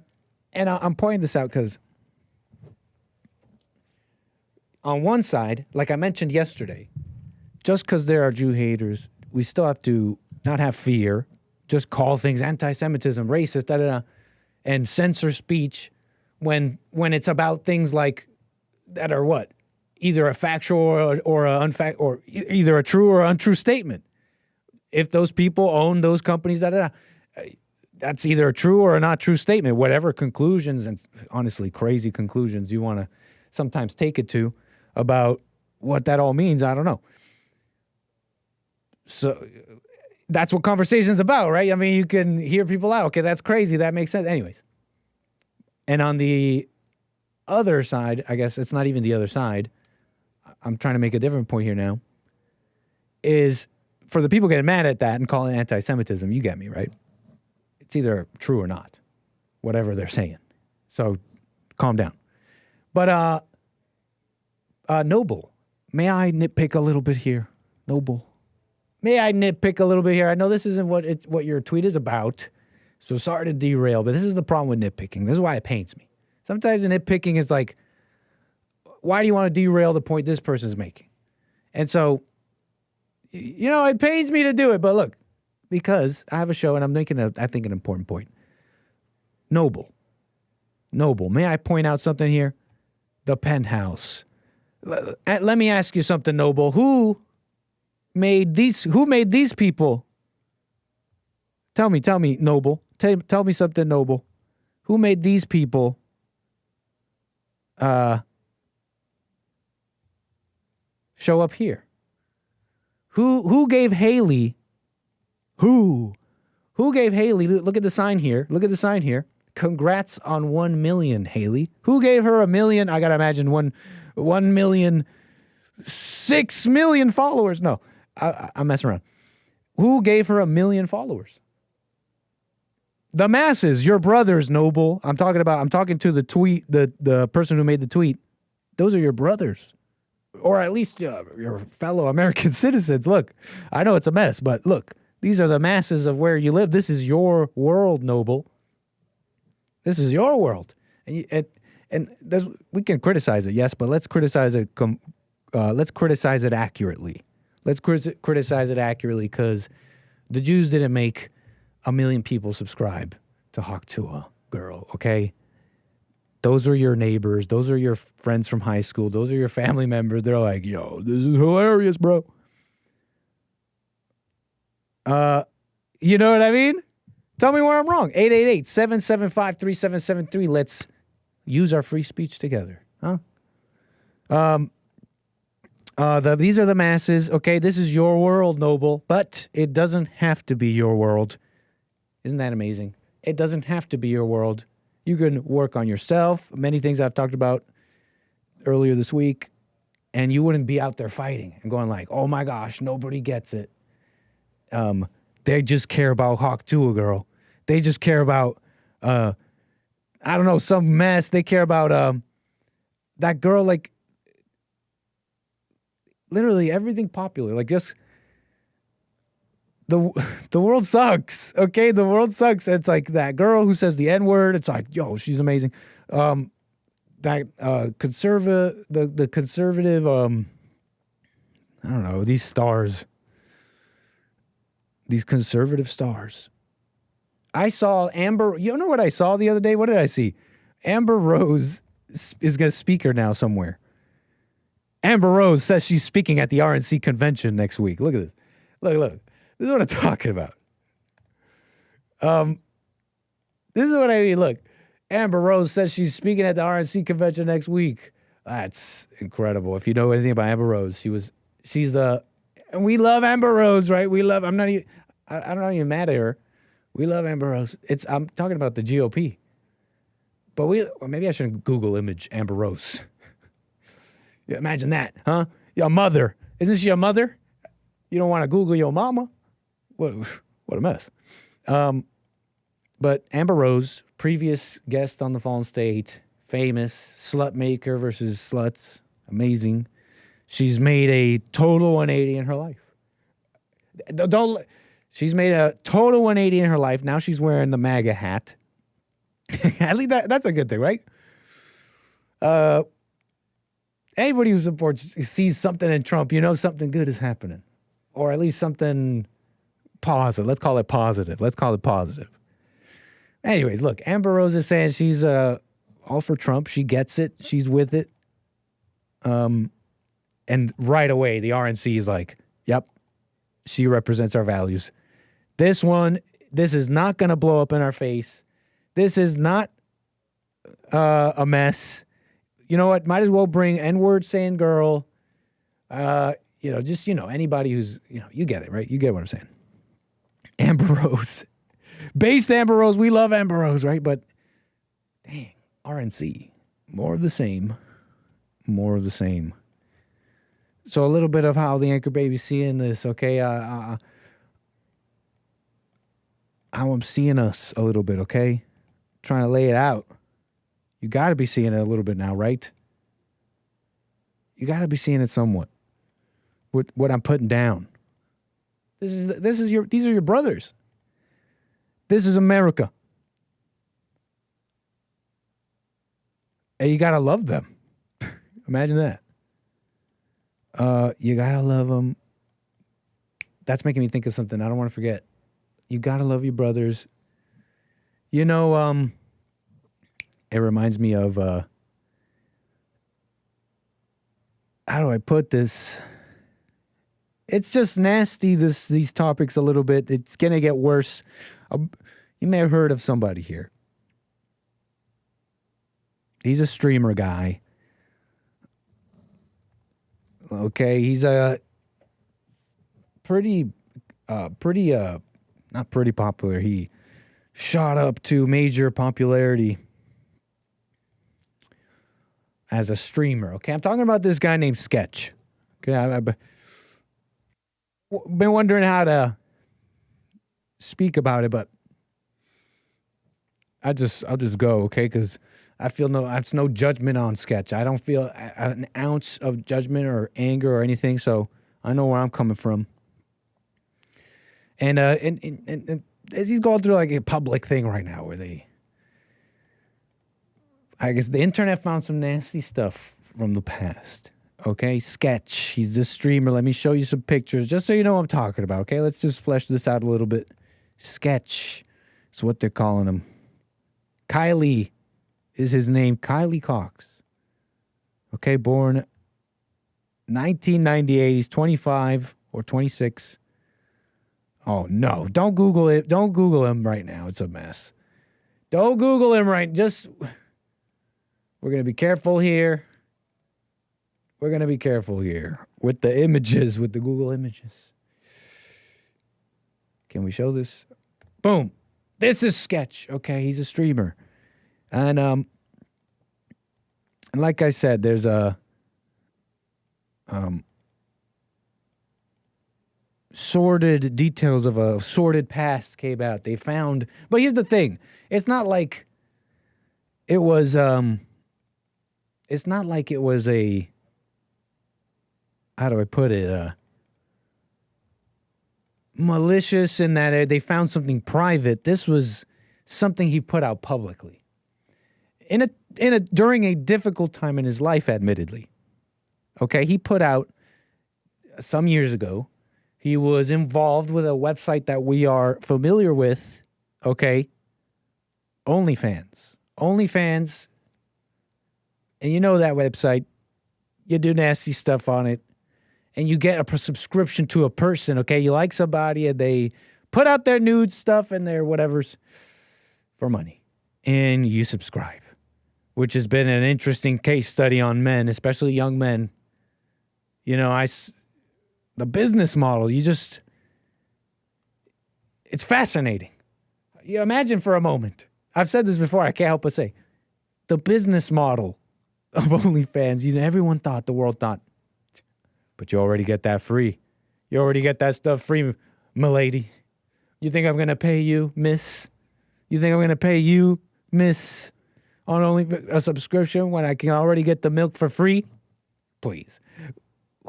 I'm pointing this out because on one side, like I mentioned yesterday, just because there are Jew haters, we still have to not have fear, just call things anti-Semitism, racist, and censor speech when it's about things like that are what? Either a factual or either a true or untrue statement. If those people own those companies, that's either a true or a not true statement. Whatever conclusions, and honestly, crazy conclusions you want to sometimes take it to about what that all means, I don't know. So that's what conversation's about, right? I mean, you can hear people out. Okay, that's crazy. That makes sense. Anyways. And on the other side, I guess it's not even the other side. I'm trying to make a different point here now. Is for the people getting mad at that and calling it anti-Semitism, you get me, right? It's either true or not, whatever they're saying. So calm down. But Noble, may I nitpick a little bit here? Noble. May I nitpick a little bit here? I know this isn't what your tweet is about, so sorry to derail, but this is the problem with nitpicking. This is why it pains me. Sometimes the nitpicking is like, why do you want to derail the point this person's making? And so, it pains me to do it, but look, because I have a show and I'm making, I think, an important point. Noble, may I point out something here? The Penthouse. Let me ask you something, Noble. Who made these people? Tell me, Noble. Tell me something, Noble. Who made these people show up here? Who gave Haley? Who gave Haley? Look at the sign here. Congrats on 1 million, Haley. Who gave her 1 million? I gotta imagine 1 million, 6 million followers. No. I'm messing around. Who gave her 1 million followers? The masses, your brothers, Noble. I'm talking to the tweet, the person who made the tweet. Those are your brothers. Or at least your fellow American citizens. Look, I know it's a mess, but look, these are the masses of where you live. This is your world, Noble. This is your world. And we can criticize it, yes, but let's criticize it. Let's criticize it accurately. Let's criticize it accurately because the Jews didn't make 1 million people subscribe to �𝒐𝒂𝒎, girl, okay? Those are your neighbors. Those are your friends from high school. Those are your family members. They're like, yo, this is hilarious, bro. You know what I mean? Tell me where I'm wrong. 888-775-3773. Let's use our free speech together, huh? These are the masses. Okay, this is your world, Noble, but it doesn't have to be your world. Isn't that amazing? It doesn't have to be your world. You can work on yourself. Many things I've talked about earlier this week, and you wouldn't be out there fighting and going like, oh my gosh, nobody gets it. They just care about �𝒐𝒂𝒎, girl. They just care about, I don't know, some mess. They care about that girl, like, literally everything popular. Like, just, the world sucks, okay? The world sucks. It's like that girl who says the N-word. It's like, yo, she's amazing. That conservative, the conservative, I don't know, these stars. These conservative stars. I saw Amber, you know what I saw the other day? What did I see? Amber Rose is going to speak her now somewhere. Amber Rose says she's speaking at the RNC convention next week. Look at this. Look. This is what I'm talking about. This is what I mean. Look. Amber Rose says she's speaking at the RNC convention next week. That's incredible. If you know anything about Amber Rose, and we love Amber Rose, right? I'm not even mad at her. We love Amber Rose. I'm talking about the GOP. But maybe I shouldn't Google image Amber Rose. Yeah, imagine that, huh? Your mother. Isn't she a mother? You don't want to Google your mama? What a mess. But Amber Rose, previous guest on the Fallen State, famous, slut maker versus sluts, amazing. She's made a total 180 in her life. She's made a total 180 in her life. Now she's wearing the MAGA hat. At least that's a good thing, right? Anybody who sees something in Trump, something good is happening. Or at least something positive. Let's call it positive. Anyways, look, Amber Rose is saying she's all for Trump. She gets it. She's with it. And right away, the RNC is like, yep, she represents our values. This is not going to blow up in our face. This is not a mess. You know what? Might as well bring N-word saying girl. Anybody who's, you get it, right? You get what I'm saying. Amber Rose. Based Amber Rose. We love Amber Rose, right? But, dang, RNC. More of the same. So a little bit of how the Anchor Baby's seeing this, okay? How I'm seeing us a little bit, okay? Trying to lay it out. You got to be seeing it a little bit now, right? You got to be seeing it somewhat. What I'm putting down. These are your brothers. This is America. And you got to love them. Imagine that. You got to love them. That's making me think of something I don't want to forget. You got to love your brothers. It reminds me of, how do I put this? It's just nasty, these topics a little bit. It's going to get worse. You may have heard of somebody here. He's a streamer guy. Okay, he's a not pretty popular. He shot up to major popularity as a streamer. Okay, I'm talking about this guy named Sketch. Okay, I've been wondering how to speak about it, but I'll just go, okay? Because I feel it's no judgment on Sketch. I don't feel an ounce of judgment or anger or anything, so I know where I'm coming from. And as he's going through like a public thing right now where I guess the internet found some nasty stuff from the past. Okay, Sketch. He's this streamer. Let me show you some pictures just so you know what I'm talking about. Okay, let's just flesh this out a little bit. Sketch is what they're calling him. Kylie is his name. Kylie Cox. Okay, born 1998. He's 25 or 26. Oh, no. Don't Google it. Don't Google him right now. It's a mess. Don't Google him right. We're going to be careful here. We're going to be careful here with the images, with the Google images. Can we show this? Boom. This is Sketch. Okay, he's a streamer. And like I said, there's a sordid details of a sordid past came out. They found, but here's the thing. It's not like it was a, how do I put it? Malicious in that they found something private. This was something he put out publicly. During a difficult time in his life, admittedly. Okay, he put out some years ago. He was involved with a website that we are familiar with. Okay, OnlyFans. OnlyFans, and you know that website. You do nasty stuff on it, and you get a subscription to a person. Okay, you like somebody, and they put out their nude stuff and their whatevers for money. and you subscribe, which has been an interesting case study on men, especially young men. You know, the business model, it's fascinating. You imagine for a moment, I've said this before, I can't help but say, the business model of OnlyFans, everyone thought, the world thought, but you already get that free. You already get that stuff free, milady. You think I'm going to pay you, miss? You think I'm going to pay you, miss, on only a subscription when I can already get the milk for free? Please.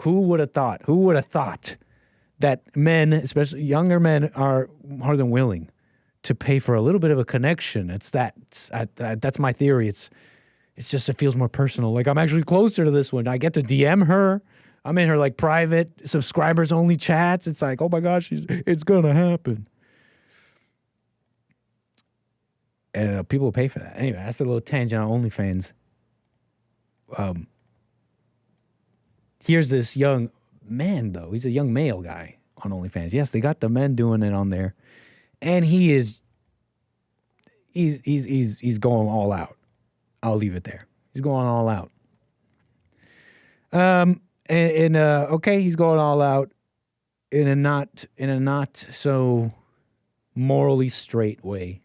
Who would have thought? Who would have thought that men, especially younger men, are more than willing to pay for a little bit of a connection? That's my theory. It feels more personal. Like I'm actually closer to this one. I get to DM her. I'm in her like private subscribers only chats. It's like, oh my gosh, it's gonna happen. And people will pay for that. Anyway, that's a little tangent on OnlyFans. Here's this young man, though. He's a young male guy on OnlyFans. Yes, they got the men doing it on there. And he's going all out. I'll leave it there. He's going all out. Okay, he's going all out in a not so morally straight way.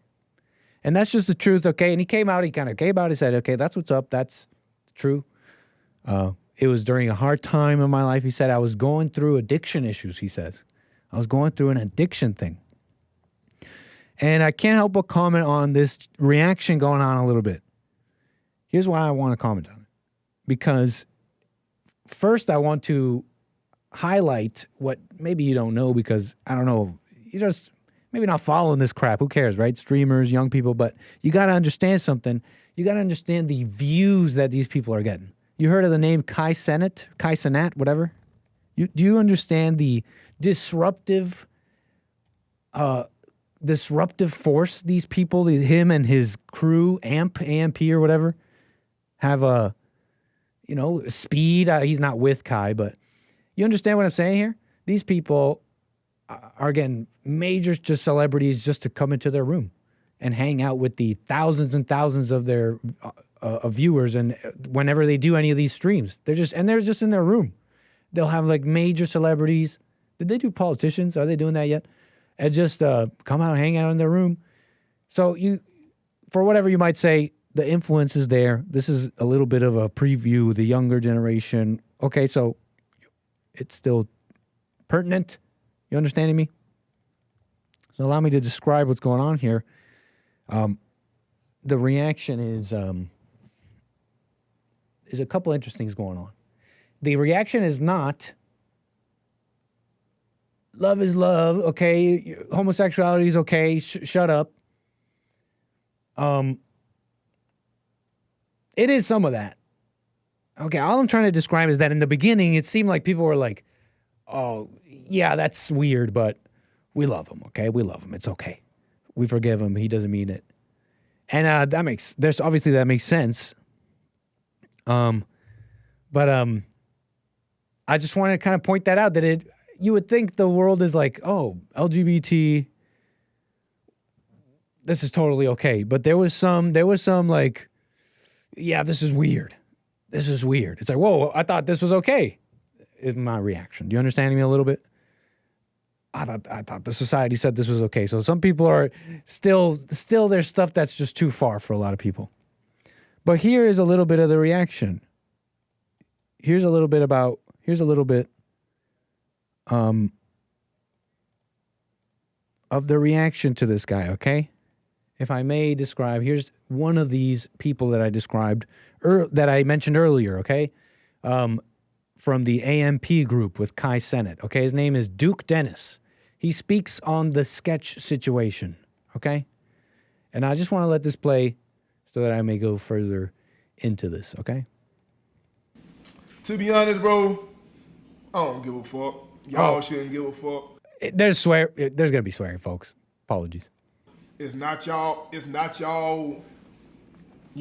And that's just the truth, okay? And he kind of came out and said, okay, that's what's up. That's true. It was during a hard time in my life. He said, I was going through addiction issues, he says. I was going through an addiction thing. And I can't help but comment on this reaction going on a little bit. Here's why I want to comment on it. Because first I want to highlight what maybe you don't know, because I don't know, you just maybe not following this crap. Who cares, right? Streamers, young people, but you got to understand something. You got to understand the views that these people are getting. You heard of the name 𝒂𝒎, whatever? Do you understand the disruptive force these people, him and his crew, AMP or whatever, have speed? He's not with Kai, but you understand what I'm saying here? These people are getting major just celebrities just to come into their room and hang out with the thousands and thousands of their viewers. And whenever they do any of these streams, they're just in their room. They'll have like major celebrities. Did they do politicians? Are they doing that yet? And just come out and hang out in their room. So for whatever you might say, the influence is there. This is a little bit of a preview of the younger generation. Okay, so it's still pertinent. You understanding me? So allow me to describe what's going on here. The reaction is there's a couple interesting things going on. The reaction is not love is love, okay, homosexuality is okay, shut up. It is some of that. Okay, all I'm trying to describe is that in the beginning, it seemed like people were like, oh, yeah, that's weird, but we love him, okay? We love him. It's okay. We forgive him. He doesn't mean it. And that makes sense. But I just want to kind of point that out, that you would think the world is like, oh, LGBT, this is totally okay. But there was some like, yeah, this is weird. This is weird. It's like, whoa, I thought this was okay, is my reaction. Do you understand me a little bit? I thought the society said this was okay. So some people are still there's stuff that's just too far for a lot of people. But here is a little bit of the reaction. Here's a little bit of the reaction to this guy, okay? If I may describe, here's one of these people that I described, that I mentioned earlier, okay? From the AMP group with 𝒂𝒎, okay? His name is Duke Dennis. He speaks on the sketch situation, okay? And I just want to let this play so that I may go further into this, okay? To be honest, bro, I don't give a fuck. Y'all shouldn't give a fuck. There's going to be swearing, folks. Apologies. It's not y'all. You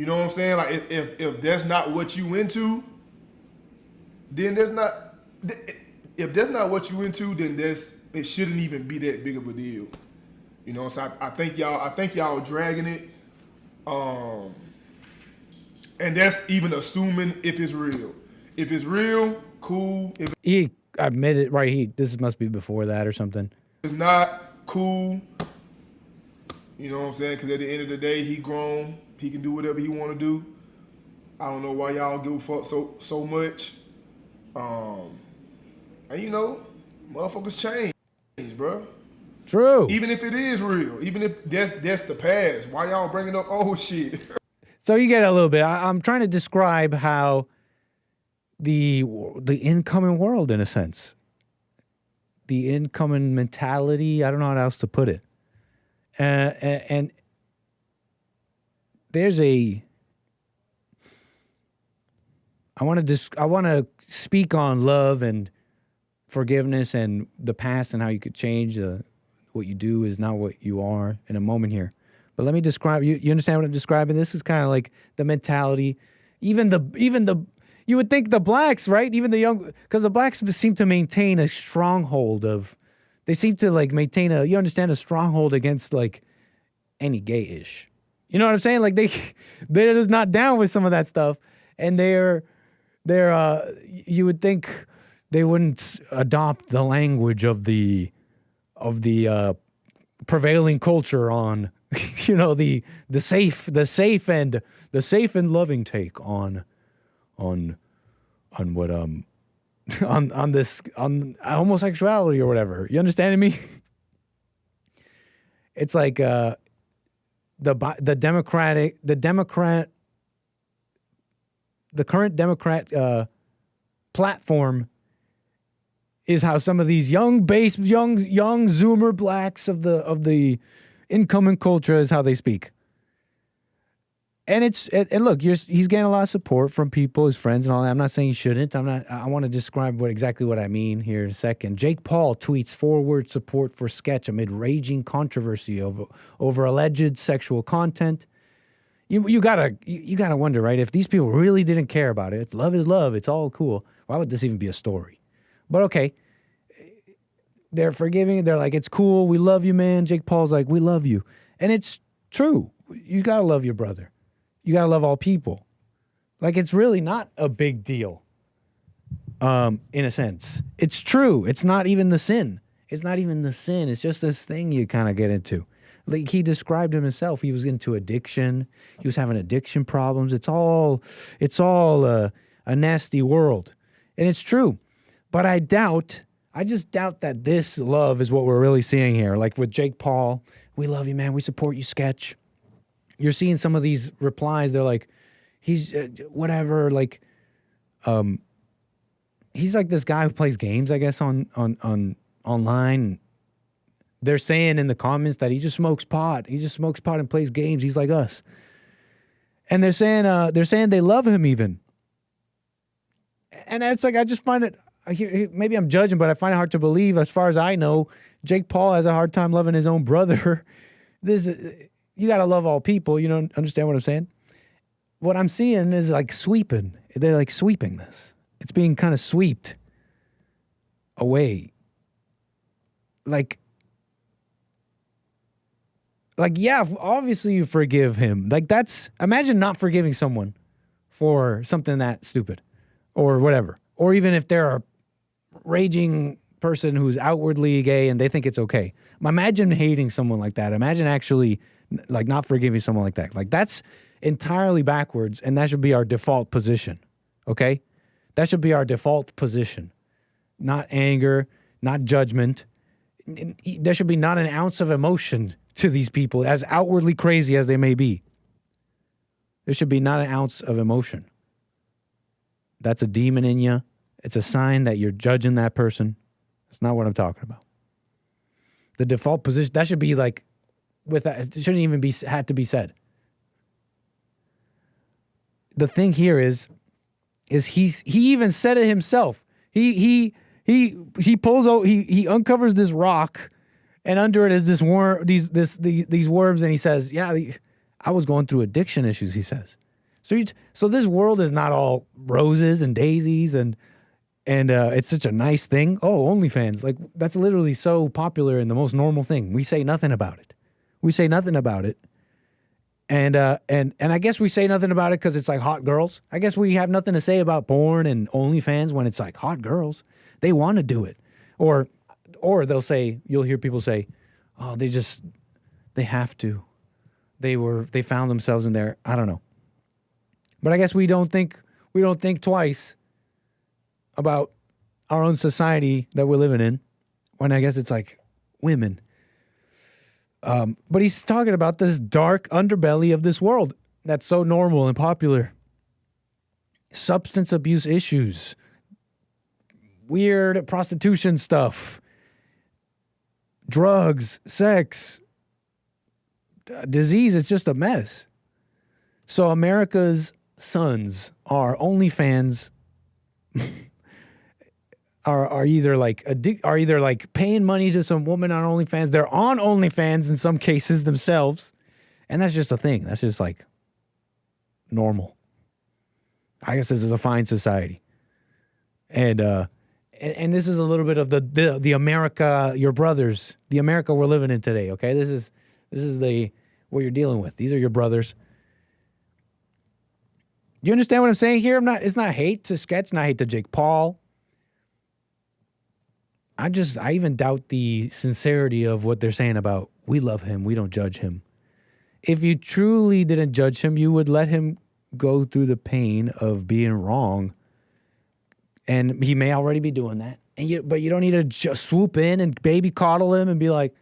know what I'm saying? Like, if that's not what you into, then that's not. If that's not what you into, then it shouldn't even be that big of a deal. You know, so I think y'all dragging it. And that's even assuming if it's real. If it's real, cool. If He admitted, right? This must be before that or something. it's not, cool. You know what I'm saying? Because at the end of the day, he grown. He can do whatever he want to do. I don't know why y'all give a fuck so much. And you know, motherfuckers change, bro. True. Even if it is real, even if that's the past, why y'all bringing up old shit? So you get a little bit. I'm trying to describe how the incoming world, in a sense, the incoming mentality. I don't know how else to put it. And there's a. I want to speak on love and forgiveness and the past and how you could change. What you do is not what you are in a moment here. But let me describe. You understand what I'm describing? This is kind of like the mentality. Even the you would think the blacks, right? Even the young, because the blacks seem to maintain a stronghold of. They seem to like maintain a. You understand, a stronghold against like any gay-ish. You know what I'm saying? Like they're just not down with some of that stuff, and they're you would think they wouldn't adopt the language of the prevailing culture on, you know, the safe and loving take on what on this on homosexuality or whatever. You understanding me? It's like the current Democrat platform is how some of these young Zoomer blacks of the incoming culture is how they speak. And look, he's getting a lot of support from people, his friends and all that. I'm not saying he shouldn't. I want to describe exactly what I mean here in a second. Jake Paul tweets forward support for Sketch amid raging controversy over alleged sexual content. You gotta wonder, right? If these people really didn't care about it, love is love, it's all cool. Why would this even be a story? But okay, they're forgiving. They're like, it's cool. We love you, man. Jake Paul's like, we love you. And it's true. You got to love your brother. You got to love all people. Like, it's really not a big deal, in a sense. It's true. It's not even the sin. It's not even the sin. It's just this thing you kind of get into. Like, he described himself. He was into addiction. He was having addiction problems. It's all a nasty world. And it's true. But I just doubt that this love is what we're really seeing here. Like with Jake Paul, we love you, man. We support you, Sketch. You're seeing some of these replies. They're like, he's whatever. Like, he's like this guy who plays games, I guess, on online. They're saying in the comments that he just smokes pot. He just smokes pot and plays games. He's like us. And they're saying they love him even. And it's like, I just find it. Maybe I'm judging, but I find it hard to believe. As far as I know, Jake Paul has a hard time loving his own brother. You got to love all people. You don't understand what I'm saying? What I'm seeing is like sweeping. They're like sweeping this. It's being kind of swept away. Like, yeah, obviously you forgive him. Like, imagine not forgiving someone for something that stupid or whatever. Or even if they're a raging person who's outwardly gay and they think it's okay. Imagine hating someone like that. Imagine actually like not forgiving someone like that. Like, that's entirely backwards, and that should be our default position. Okay? That should be our default position. Not anger, not judgment. There should be not an ounce of emotion to these people, as outwardly crazy as they may be. There should be not an ounce of emotion. That's a demon in you. It's a sign that you're judging that person. That's not what I'm talking about. The default position, that should be like, it shouldn't even had to be said. The thing here is he even said it himself. He pulls out, he uncovers this rock, and under it is this worm, these worms, and he says, "Yeah, I was going through addiction issues." He says, "So this world is not all roses and daisies, and it's such a nice thing." Oh, OnlyFans, like that's literally so popular and the most normal thing. We say nothing about it. We say nothing about it, And I guess we say nothing about it because it's like hot girls. I guess we have nothing to say about porn and OnlyFans when it's like hot girls. They want to do it. Or they'll say, you'll hear people say, oh, they have to. They found themselves in there. I don't know. But I guess we don't think twice about our own society that we're living in when I guess it's like women. But he's talking about this dark underbelly of this world that's so normal and popular. Substance abuse issues, weird prostitution stuff, drugs, sex, disease. It's just a mess. So America's sons are OnlyFans are either like paying money to some woman on OnlyFans. They're on OnlyFans in some cases themselves. And that's just a thing. That's just like normal. I guess this is a fine society. And this is a little bit of the America, your brothers, the America we're living in today, okay? This is what you're dealing with. These are your brothers. Do you understand what I'm saying here? It's not hate to Sketch, not hate to Jake Paul. I even doubt the sincerity of what they're saying about, we love him, we don't judge him. If you truly didn't judge him, you would let him go through the pain of being wrong. And he may already be doing that. But you don't need to just swoop in and baby coddle him and be like,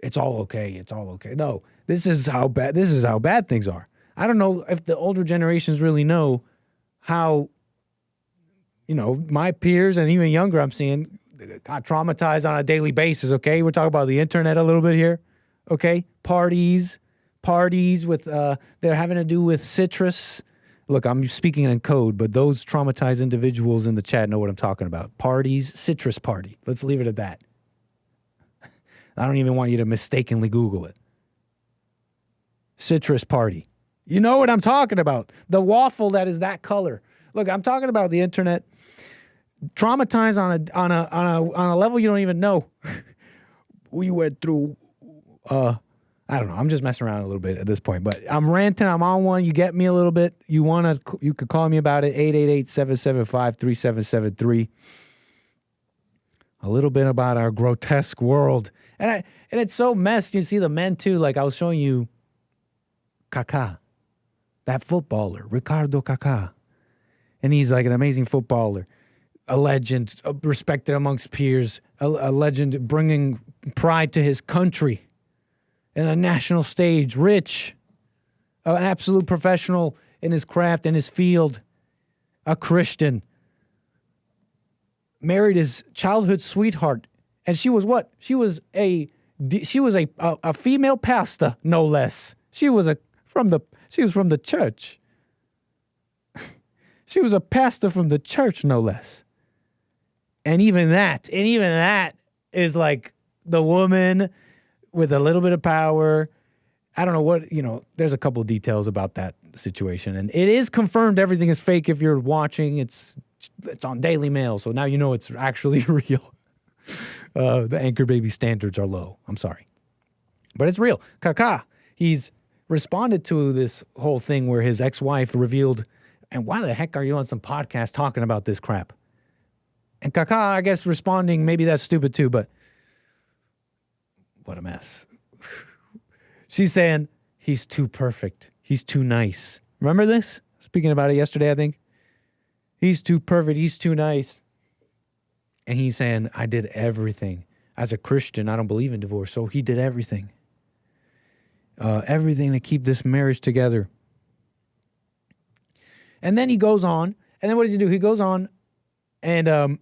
it's all okay, it's all okay. No, this is how bad things are. I don't know if the older generations really know how, my peers and even younger I'm seeing got traumatized on a daily basis, okay? We're talking about the internet a little bit here, okay? Parties with, they're having to do with citrus. Look, I'm speaking in code, but those traumatized individuals in the chat know what I'm talking about. Parties, citrus party. Let's leave it at that. I don't even want you to mistakenly Google it. Citrus party. You know what I'm talking about. The waffle that is that color. Look, I'm talking about the internet. Traumatized on a level you don't even know. We went through, I don't know. I'm just messing around a little bit at this point, but I'm ranting. I'm on one. You get me a little bit. You could call me about it. 888-775-3773. A little bit about our grotesque world. And it's so messed. You see the men too. Like I was showing you Kaka, that footballer, Ricardo Kaka. And he's like an amazing footballer. A legend, respected amongst peers, a legend bringing pride to his country in a national stage, rich, an absolute professional in his craft, in his field, a Christian, married his childhood sweetheart. And she was what? She was a female pastor, no less. She was from the church. She was a pastor from the church, no less. And even that is like the woman with a little bit of power. I don't know what, there's a couple of details about that situation. And it is confirmed everything is fake if you're watching. It's on Daily Mail, so now you know it's actually real. The Anchor Baby standards are low. I'm sorry. But it's real. Kaka, he's responded to this whole thing where his ex-wife revealed, and why the heck are you on some podcast talking about this crap? And Kaka, I guess, responding, maybe that's stupid too, but what a mess. She's saying, he's too perfect. He's too nice. Remember this? Speaking about it yesterday, I think. He's too perfect. He's too nice. And he's saying, I did everything. As a Christian, I don't believe in divorce, so he did everything. Everything to keep this marriage together. And then he goes on. And then what does he do? He goes on and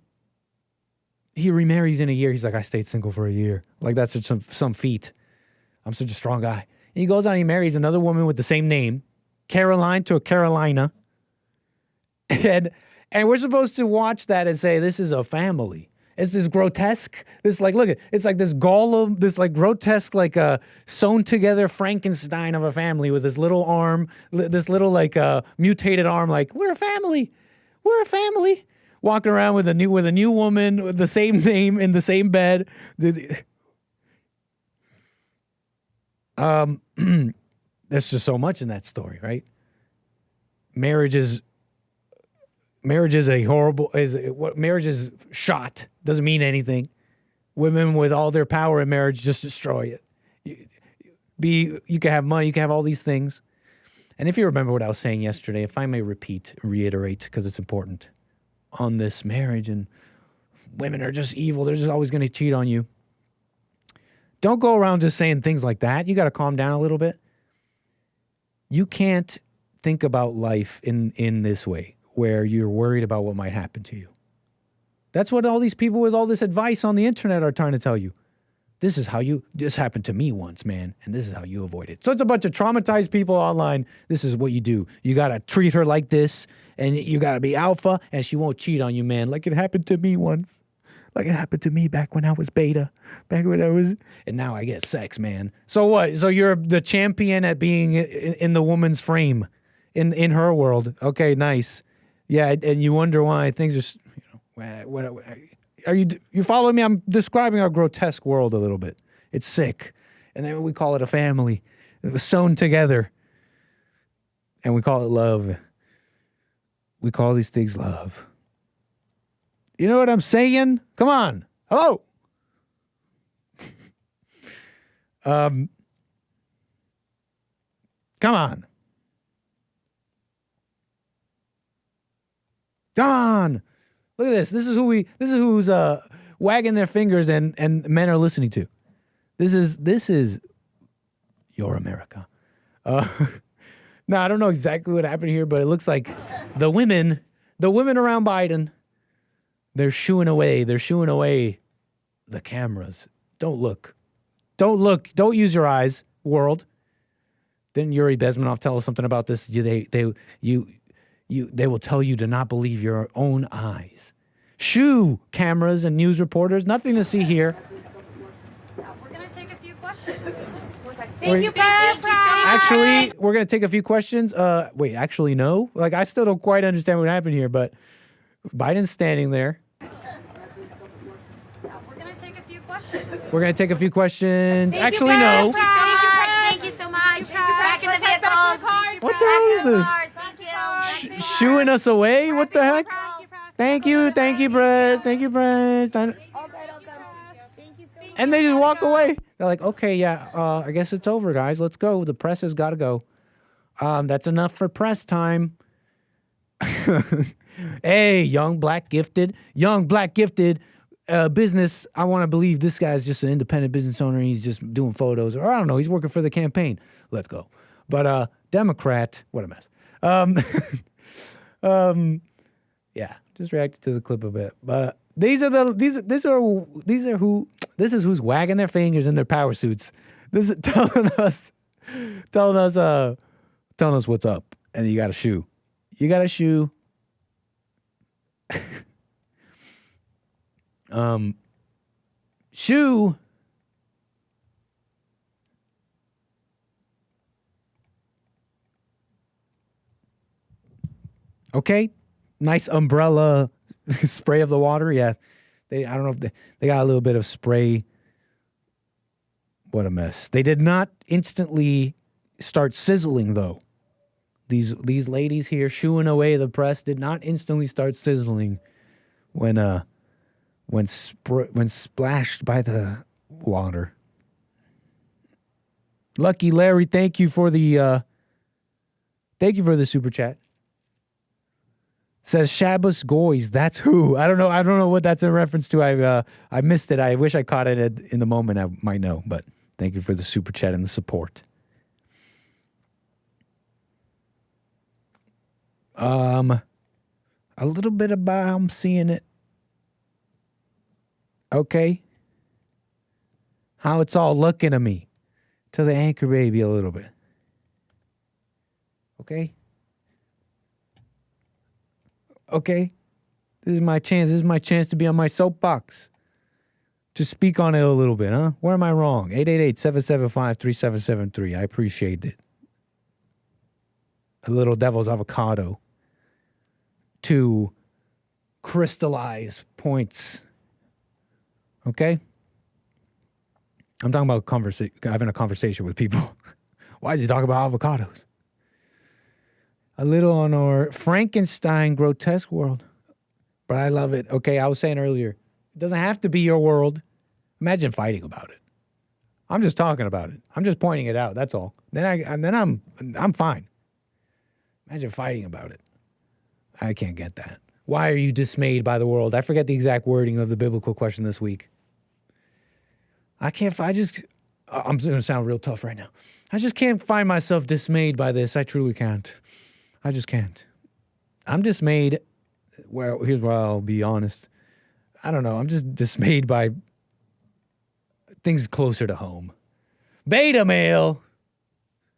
he remarries in a year. He's like, I stayed single for a year. Like, that's some feat. I'm such a strong guy. And he goes on, he marries another woman with the same name, Caroline to a Carolina. And we're supposed to watch that and say, this is a family. It's this grotesque, this like, look, it's like this golem, this like grotesque, like sewn together Frankenstein of a family with this little arm, this little like mutated arm, like, we're a family. We're a family. Walking around with a new woman with the same name in the same bed. there's just so much in that story, right? Marriage is a horrible, marriage is shot. Doesn't mean anything. Women with all their power in marriage just destroy it. You can have money, you can have all these things. And if you remember what I was saying yesterday, if I may reiterate, because it's important, on this marriage and women are just evil, they're just always going to cheat on you. Don't go around just saying things like that. You got to calm down a little bit. You can't think about life in this way, where you're worried about what might happen to you. That's what all these people with all this advice on the internet are trying to tell you. This happened to me once, man, and this is how you avoid it. So it's a bunch of traumatized people online. This is what you do. You got to treat her like this, and you got to be alpha, and she won't cheat on you, man, like it happened to me once. Like it happened to me back when I was beta, and now I get sex, man. So what? So you're the champion at being in the woman's frame, in her world. Okay, nice. Yeah, and you wonder why things are, what are you following me? I'm describing our grotesque world a little bit. It's sick. And then we call it a family. It was sewn together. And we call it love. We call these things love. You know what I'm saying? Come on. Hello. Come on. Come on. Look at this. This is who's wagging their fingers and men are listening to. This is your America. No, I don't know exactly what happened here, but it looks like the women around Biden, they're shooing away the cameras. Don't look. Don't use your eyes, world. Didn't Yuri Bezmenov tell us something about this? They will tell you to not believe your own eyes. Shoo, cameras and news reporters. Nothing to see here. We're going to take a few questions. Thank you, Brad. Actually, we're going to take a few questions. Wait, actually, no. Like, I still don't quite understand what happened here, but Biden's standing there. We're going to take a few questions. We're going to take a few questions. Thank Actually, you, no. Thank you so much. Back in the vehicles. What the hell is this? Shooing us away? What the heck? Thank you, Brez. Thank you, Brez. And they just walk away. They're like, okay, yeah, I guess it's over, guys. Let's go. The press has got to go. That's enough for press time. Hey, young black gifted business. I want to believe this guy's just an independent business owner. And he's just doing photos, or I don't know, he's working for the campaign. Let's go. But Democrat, what a mess. Yeah, just reacted to the clip a bit. But this is who's wagging their fingers in their power suits. This is telling us what's up. And you got a shoe. Shoe. Okay, nice umbrella spray of the water. Yeah, I don't know if they got a little bit of spray. What a mess. They did not instantly start sizzling though. These ladies here shooing away the press did not instantly start sizzling when splashed by the water. Lucky Larry, thank you for the super chat. Says Shabbos Goys. That's who. I don't know what that's in reference to. I missed it. I wish I caught it in the moment. I might know, but thank you for the super chat and the support. A little bit about how I'm seeing it. Okay. How it's all looking at me. To the anchor baby a little bit. Okay. Okay, this is my chance. This is my chance to be on my soapbox. To speak on it a little bit, huh? Where am I wrong? 888-775-3773. I appreciate it. A little devil's avocado to crystallize points. Okay? I'm talking about having a conversation with people. Why is he talking about avocados? A little on our Frankenstein grotesque world. But I love it. Okay, I was saying earlier, it doesn't have to be your world. Imagine fighting about it. I'm just talking about it. I'm just pointing it out. That's all. Then I'm fine. Imagine fighting about it. I can't get that. Why are you dismayed by the world? I forget the exact wording of the biblical question this week. I'm going to sound real tough right now. I just can't find myself dismayed by this. I truly can't. I just can't. I'm dismayed. Well, here's where I'll be honest. I don't know. I'm just dismayed by things closer to home. Beta male.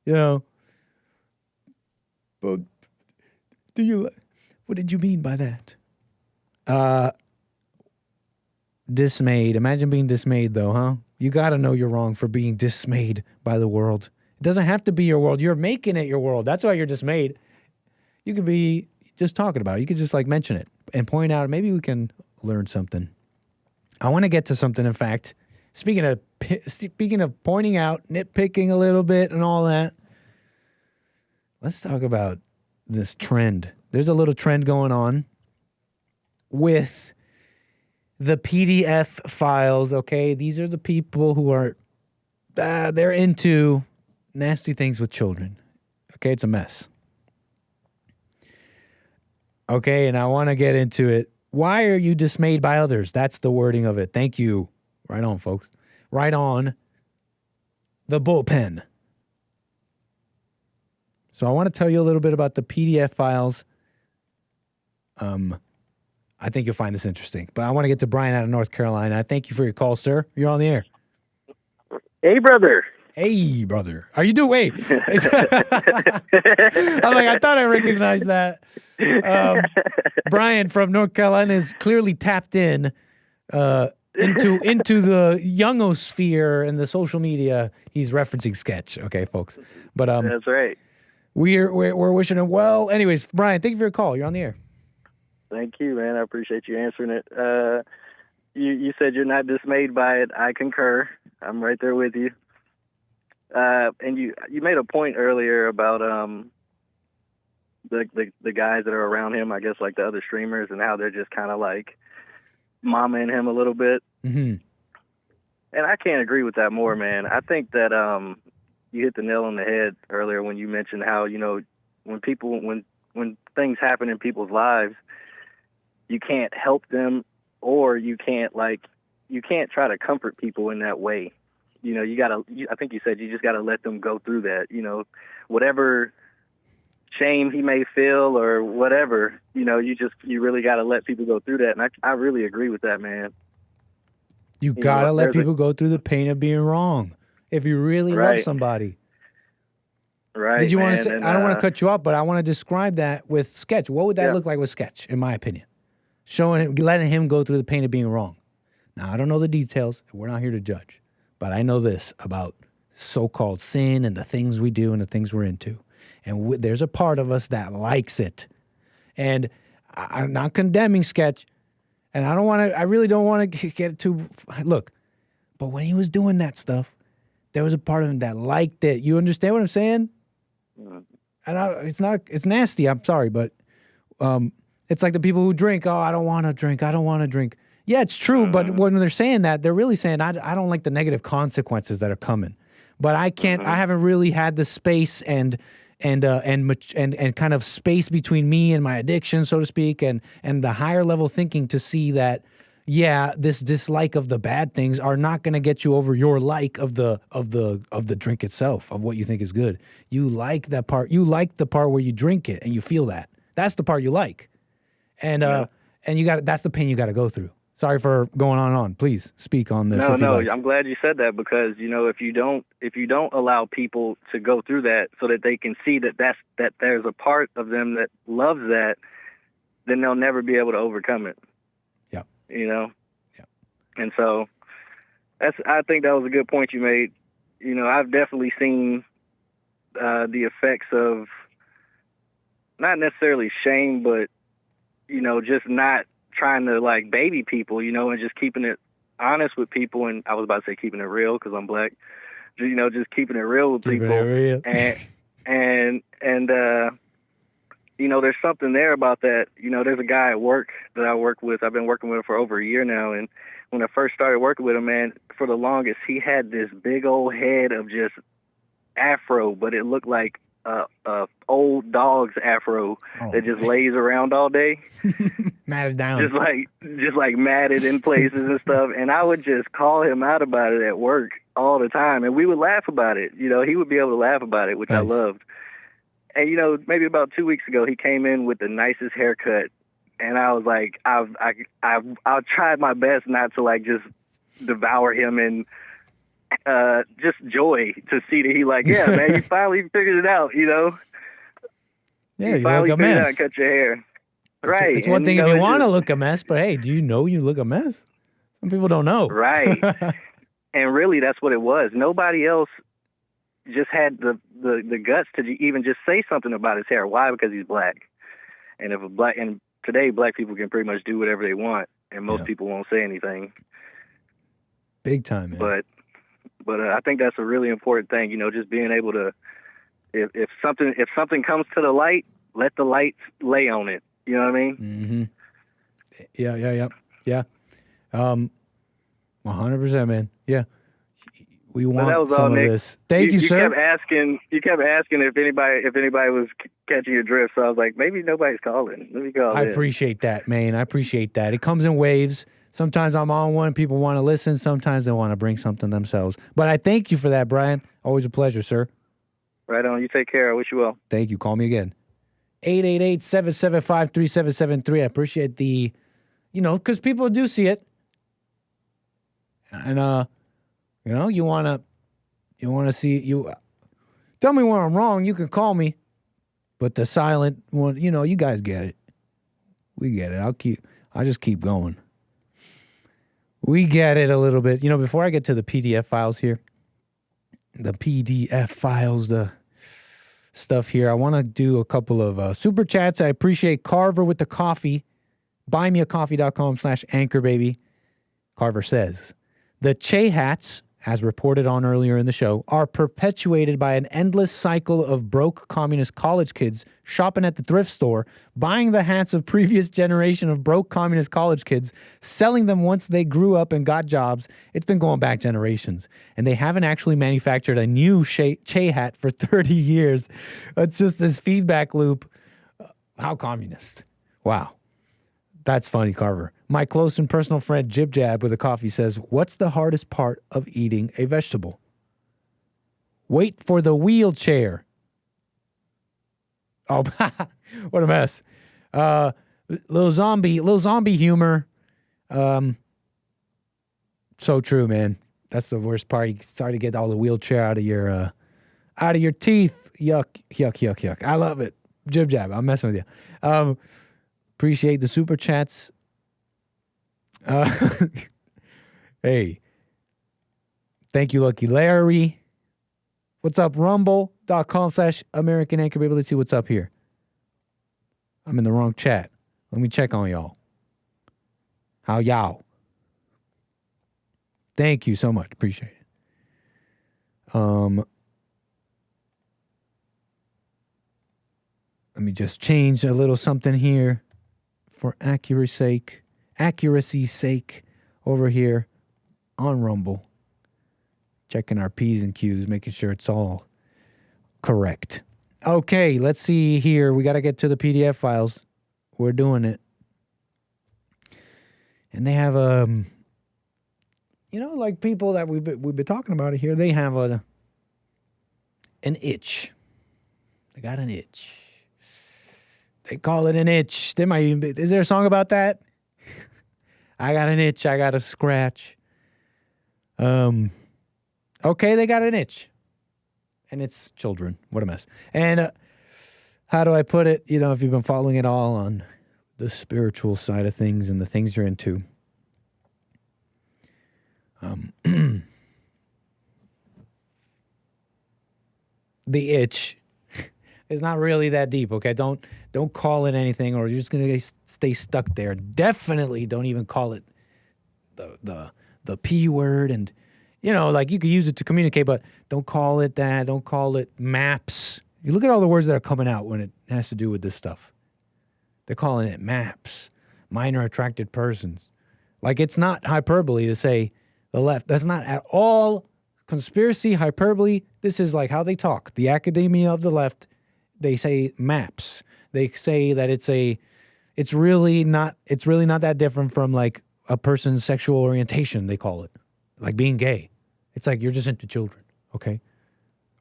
You know. But what did you mean by that? Dismayed. Imagine being dismayed though, huh? You got to know you're wrong for being dismayed by the world. It doesn't have to be your world. You're making it your world. That's why you're dismayed. You could be just talking about it. You could just like mention it and point out, maybe we can learn something. I want to get to something, in fact. Speaking of pointing out, nitpicking a little bit and all that, let's talk about this trend. There's a little trend going on with the PDF files, okay? These are the people who are, they're into nasty things with children. Okay, it's a mess. Okay, and I want to get into it. Why are you dismayed by others? That's the wording of it. Thank you. Right on, folks. Right on. The bullpen. So I want to tell you a little bit about the PDF files. I think you'll find this interesting. But I want to get to Brian out of North Carolina. I thank you for your call, sir. You're on the air. Hey, brother. Hey, brother. Are you doing? Wait. I'm like, I thought I recognized that. Brian from North Carolina is clearly tapped in into the youngosphere and the social media. He's referencing Sketch. Okay, folks. But that's right. We're wishing him well. Anyways, Brian, thank you for your call. You're on the air. Thank you, man. I appreciate you answering it. You said you're not dismayed by it. I concur. I'm right there with you. And you made a point earlier about the guys that are around him, I guess, like the other streamers, and how they're just kind of like mamaing him a little bit. Mm-hmm. And I can't agree with that more, man. I think that you hit the nail on the head earlier when you mentioned how, you know, when things happen in people's lives, you can't help them, or you can't try to comfort people in that way. You know, I think you said you just gotta let them go through that, you know, whatever shame he may feel or whatever, you know, you really gotta let people go through that. And I really agree with that, man. You gotta let people go through the pain of being wrong if you really love somebody. Right. Did you want to say, I don't want to cut you off, but I want to describe that with Sketch. What would that look like with Sketch, in my opinion? Letting him go through the pain of being wrong. Now, I don't know the details. We're not here to judge. But I know this about so-called sin and the things we do and the things we're into. And there's a part of us that likes it. And I'm not condemning Sketch. And I really don't want to get too, look, but when he was doing that stuff, there was a part of him that liked it. You understand what I'm saying? And it's nasty. I'm sorry, but it's like the people who drink. Oh, I don't want to drink. I don't want to drink. Yeah, it's true. But when they're saying that, they're really saying, I don't like the negative consequences that are coming. But I can't. I haven't really had the space and kind of space between me and my addiction, so to speak, and the higher level thinking to see that, yeah, this dislike of the bad things are not going to get you over your like of the drink itself, of what you think is good. You like that part. You like the part where you drink it and you feel that. That's the part you like, and that's the pain you got to go through. Sorry for going on and on. Please speak on this. No, I'm glad you said that, because, you know, if you don't allow people to go through that so that they can see that there's a part of them that loves that, then they'll never be able to overcome it. Yeah. You know? Yeah. And so I think that was a good point you made. You know, I've definitely seen the effects of not necessarily shame, but, you know, just not trying to like baby people, you know, and just keeping it honest with people. And I was about to say keeping it real because I'm black, just keeping it real with people. And there's something there about that. There's a guy at work that I work with. I've been working with him for over a year now. And when I first started working with him, man, for the longest, he had this big old head of just afro, but it looked like a old dog's afro that just lays around all day. Matted down. Just like matted in places and stuff. And I would just call him out about it at work all the time. And we would laugh about it. He would be able to laugh about it, which I loved. And, maybe about 2 weeks ago, he came in with the nicest haircut. And I was like, I've tried my best not to like just devour him in just joy to see that he like, yeah, man, you finally figured it out, Yeah, you finally look a figured mess. out, cut your hair. Right. It's one thing if you want to look a mess, but hey, do you know you look a mess? Some people don't know. Right. And really, that's what it was. Nobody else just had the guts to even just say something about his hair. Why? Because he's black. And today black people can pretty much do whatever they want, and most people won't say anything. Big time, man. But I think that's a really important thing. Just being able to, if something comes to the light, let the light lay on it. You know what I mean? Mm-hmm. Yeah. 100%, man. Yeah. We want some of this. Thank you, sir. You kept asking if anybody was catching your drift. So I was like, maybe nobody's calling. Let me call. I appreciate that, man. I appreciate that. It comes in waves. Sometimes I'm on one. People want to listen. Sometimes they want to bring something themselves. But I thank you for that, Brian. Always a pleasure, sir. Right on. You take care. I wish you well. Thank you. Call me again. 888-775-3773. I appreciate the, because people do see it. And, you want to see you. Tell me when I'm wrong. You can call me. But the silent one, you guys get it. We get it. I'll just keep going. We get it a little bit. Before I get to the PDF files here, the PDF files, the stuff here, I want to do a couple of super chats. I appreciate Carver with the coffee. Buymeacoffee.com/anchorbaby. Carver says, the Che hats, as reported on earlier in the show, are perpetuated by an endless cycle of broke communist college kids shopping at the thrift store, buying the hats of previous generation of broke communist college kids, selling them once they grew up and got jobs. It's been going back generations. And they haven't actually manufactured a new Che hat for 30 years. It's just this feedback loop. How communist? Wow. That's funny, Carver. My close and personal friend 𝒏𝒊𝒄𝒌𝒔𝒕𝒓𝒆𝒂𝒎 with a coffee says, what's the hardest part of eating a vegetable? Wait for the wheelchair. Oh, what a mess. Little zombie humor. So true, man. That's the worst part. You start to get all the wheelchair out of your teeth. Yuck. I love it. 𝒏𝒊𝒄𝒌𝒔𝒕𝒓𝒆𝒂𝒏. I'm messing with you. Appreciate the super chats. Hey. Thank you, Lucky Larry. What's up, rumble.com/American Anchor Baby. Let's see what's up here. I'm in the wrong chat. Let me check on y'all. How y'all? Thank you so much. Appreciate it. Let me just change a little something here for accuracy's sake over here on Rumble. Checking our P's and Q's, making sure it's all correct. Okay, let's see here. We got to get to the PDF files. We're doing it. And they have, like people that we've been talking about it here, they have an itch. They got an itch. They call it an itch. Is there a song about that? I got an itch. I got a scratch. Okay, they got an itch. And it's children. What a mess. And how do I put it? If you've been following it all on the spiritual side of things and the things you're into. The itch is not really that deep, okay? Don't call it anything, or you're just going to stay stuck there. Definitely don't even call it the P word, and You know, like you could use it to communicate, but don't call it that. Don't call it maps. You look at all the words that are coming out when it has to do with this stuff. They're calling it maps, minor attracted persons. Like it's not hyperbole to say the left. That's not at all conspiracy, hyperbole. This is like how they talk. The academia of the left, they say maps. They say that it's really not that different from like a person's sexual orientation, they call it. Like being gay. It's like you're just into children, okay?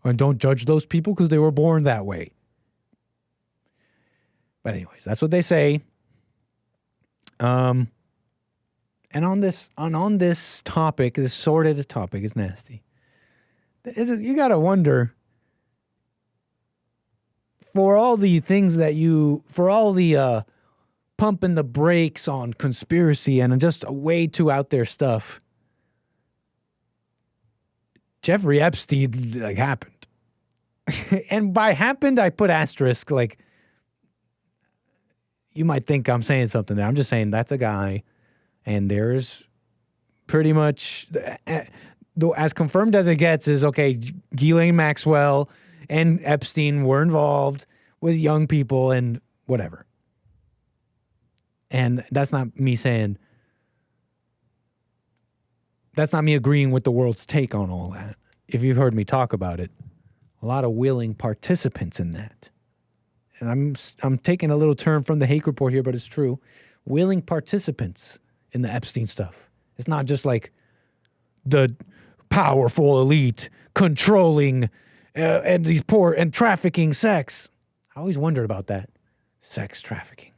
And don't judge those people because they were born that way. But anyways, that's what they say. And on this topic, this sordid topic, is nasty. You got to wonder, for all the pumping the brakes on conspiracy and just way too out there stuff, Jeffrey Epstein like happened. And by happened, I put asterisk. Like, you might think I'm saying something there. I'm just saying that's a guy, and there's pretty much, as confirmed as it gets, is okay, Ghislaine Maxwell and Epstein were involved with young people and whatever. And that's not me saying, that's not me agreeing with the world's take on all that. If you've heard me talk about it, a lot of willing participants in that. And I'm taking a little turn from the Hake Report here, but it's true. Willing participants in the Epstein stuff. It's not just like the powerful elite controlling and these poor and trafficking sex. I always wondered about that. Sex trafficking.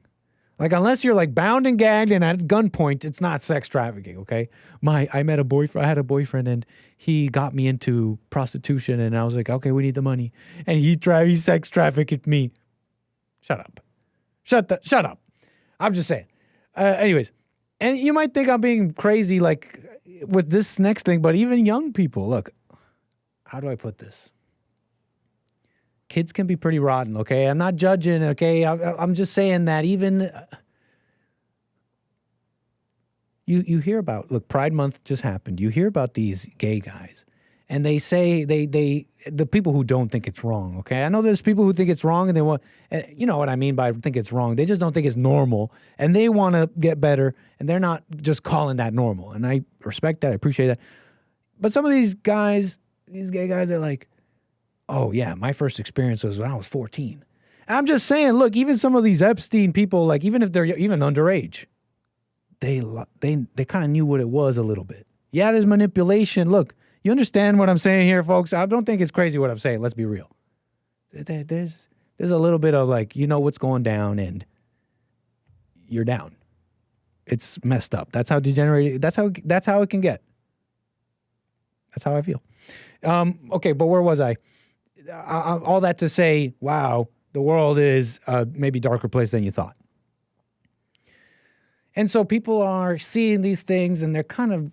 Like, unless you're like bound and gagged and at gunpoint, it's not sex trafficking, okay? I had a boyfriend and he got me into prostitution and I was like, okay, we need the money. And he sex trafficked me. Shut up. Shut up. I'm just saying. Anyways, and you might think I'm being crazy like with this next thing, but even young people, look, how do I put this? Kids can be pretty rotten, okay? I'm not judging, okay? I'm just saying that even you hear about, look, Pride Month just happened. You hear about these gay guys, and they say the people who don't think it's wrong, okay? I know there's people who think it's wrong, and they want, you know what I mean by think it's wrong. They just don't think it's normal, and they want to get better, and they're not just calling that normal. And I respect that. I appreciate that. But some of these guys, these gay guys, are like, oh, yeah, my first experience was when I was 14. And I'm just saying, look, even some of these Epstein people, like, even if they're even underage, they kind of knew what it was a little bit. Yeah, there's manipulation. Look, you understand what I'm saying here, folks? I don't think it's crazy what I'm saying. Let's be real. There's a little bit of, like, you know what's going down, and you're down. It's messed up. That's how degenerated, that's how it can get. That's how I feel. Okay, but where was I? All that to say, wow, the world is a maybe darker place than you thought. And so people are seeing these things, and it's kind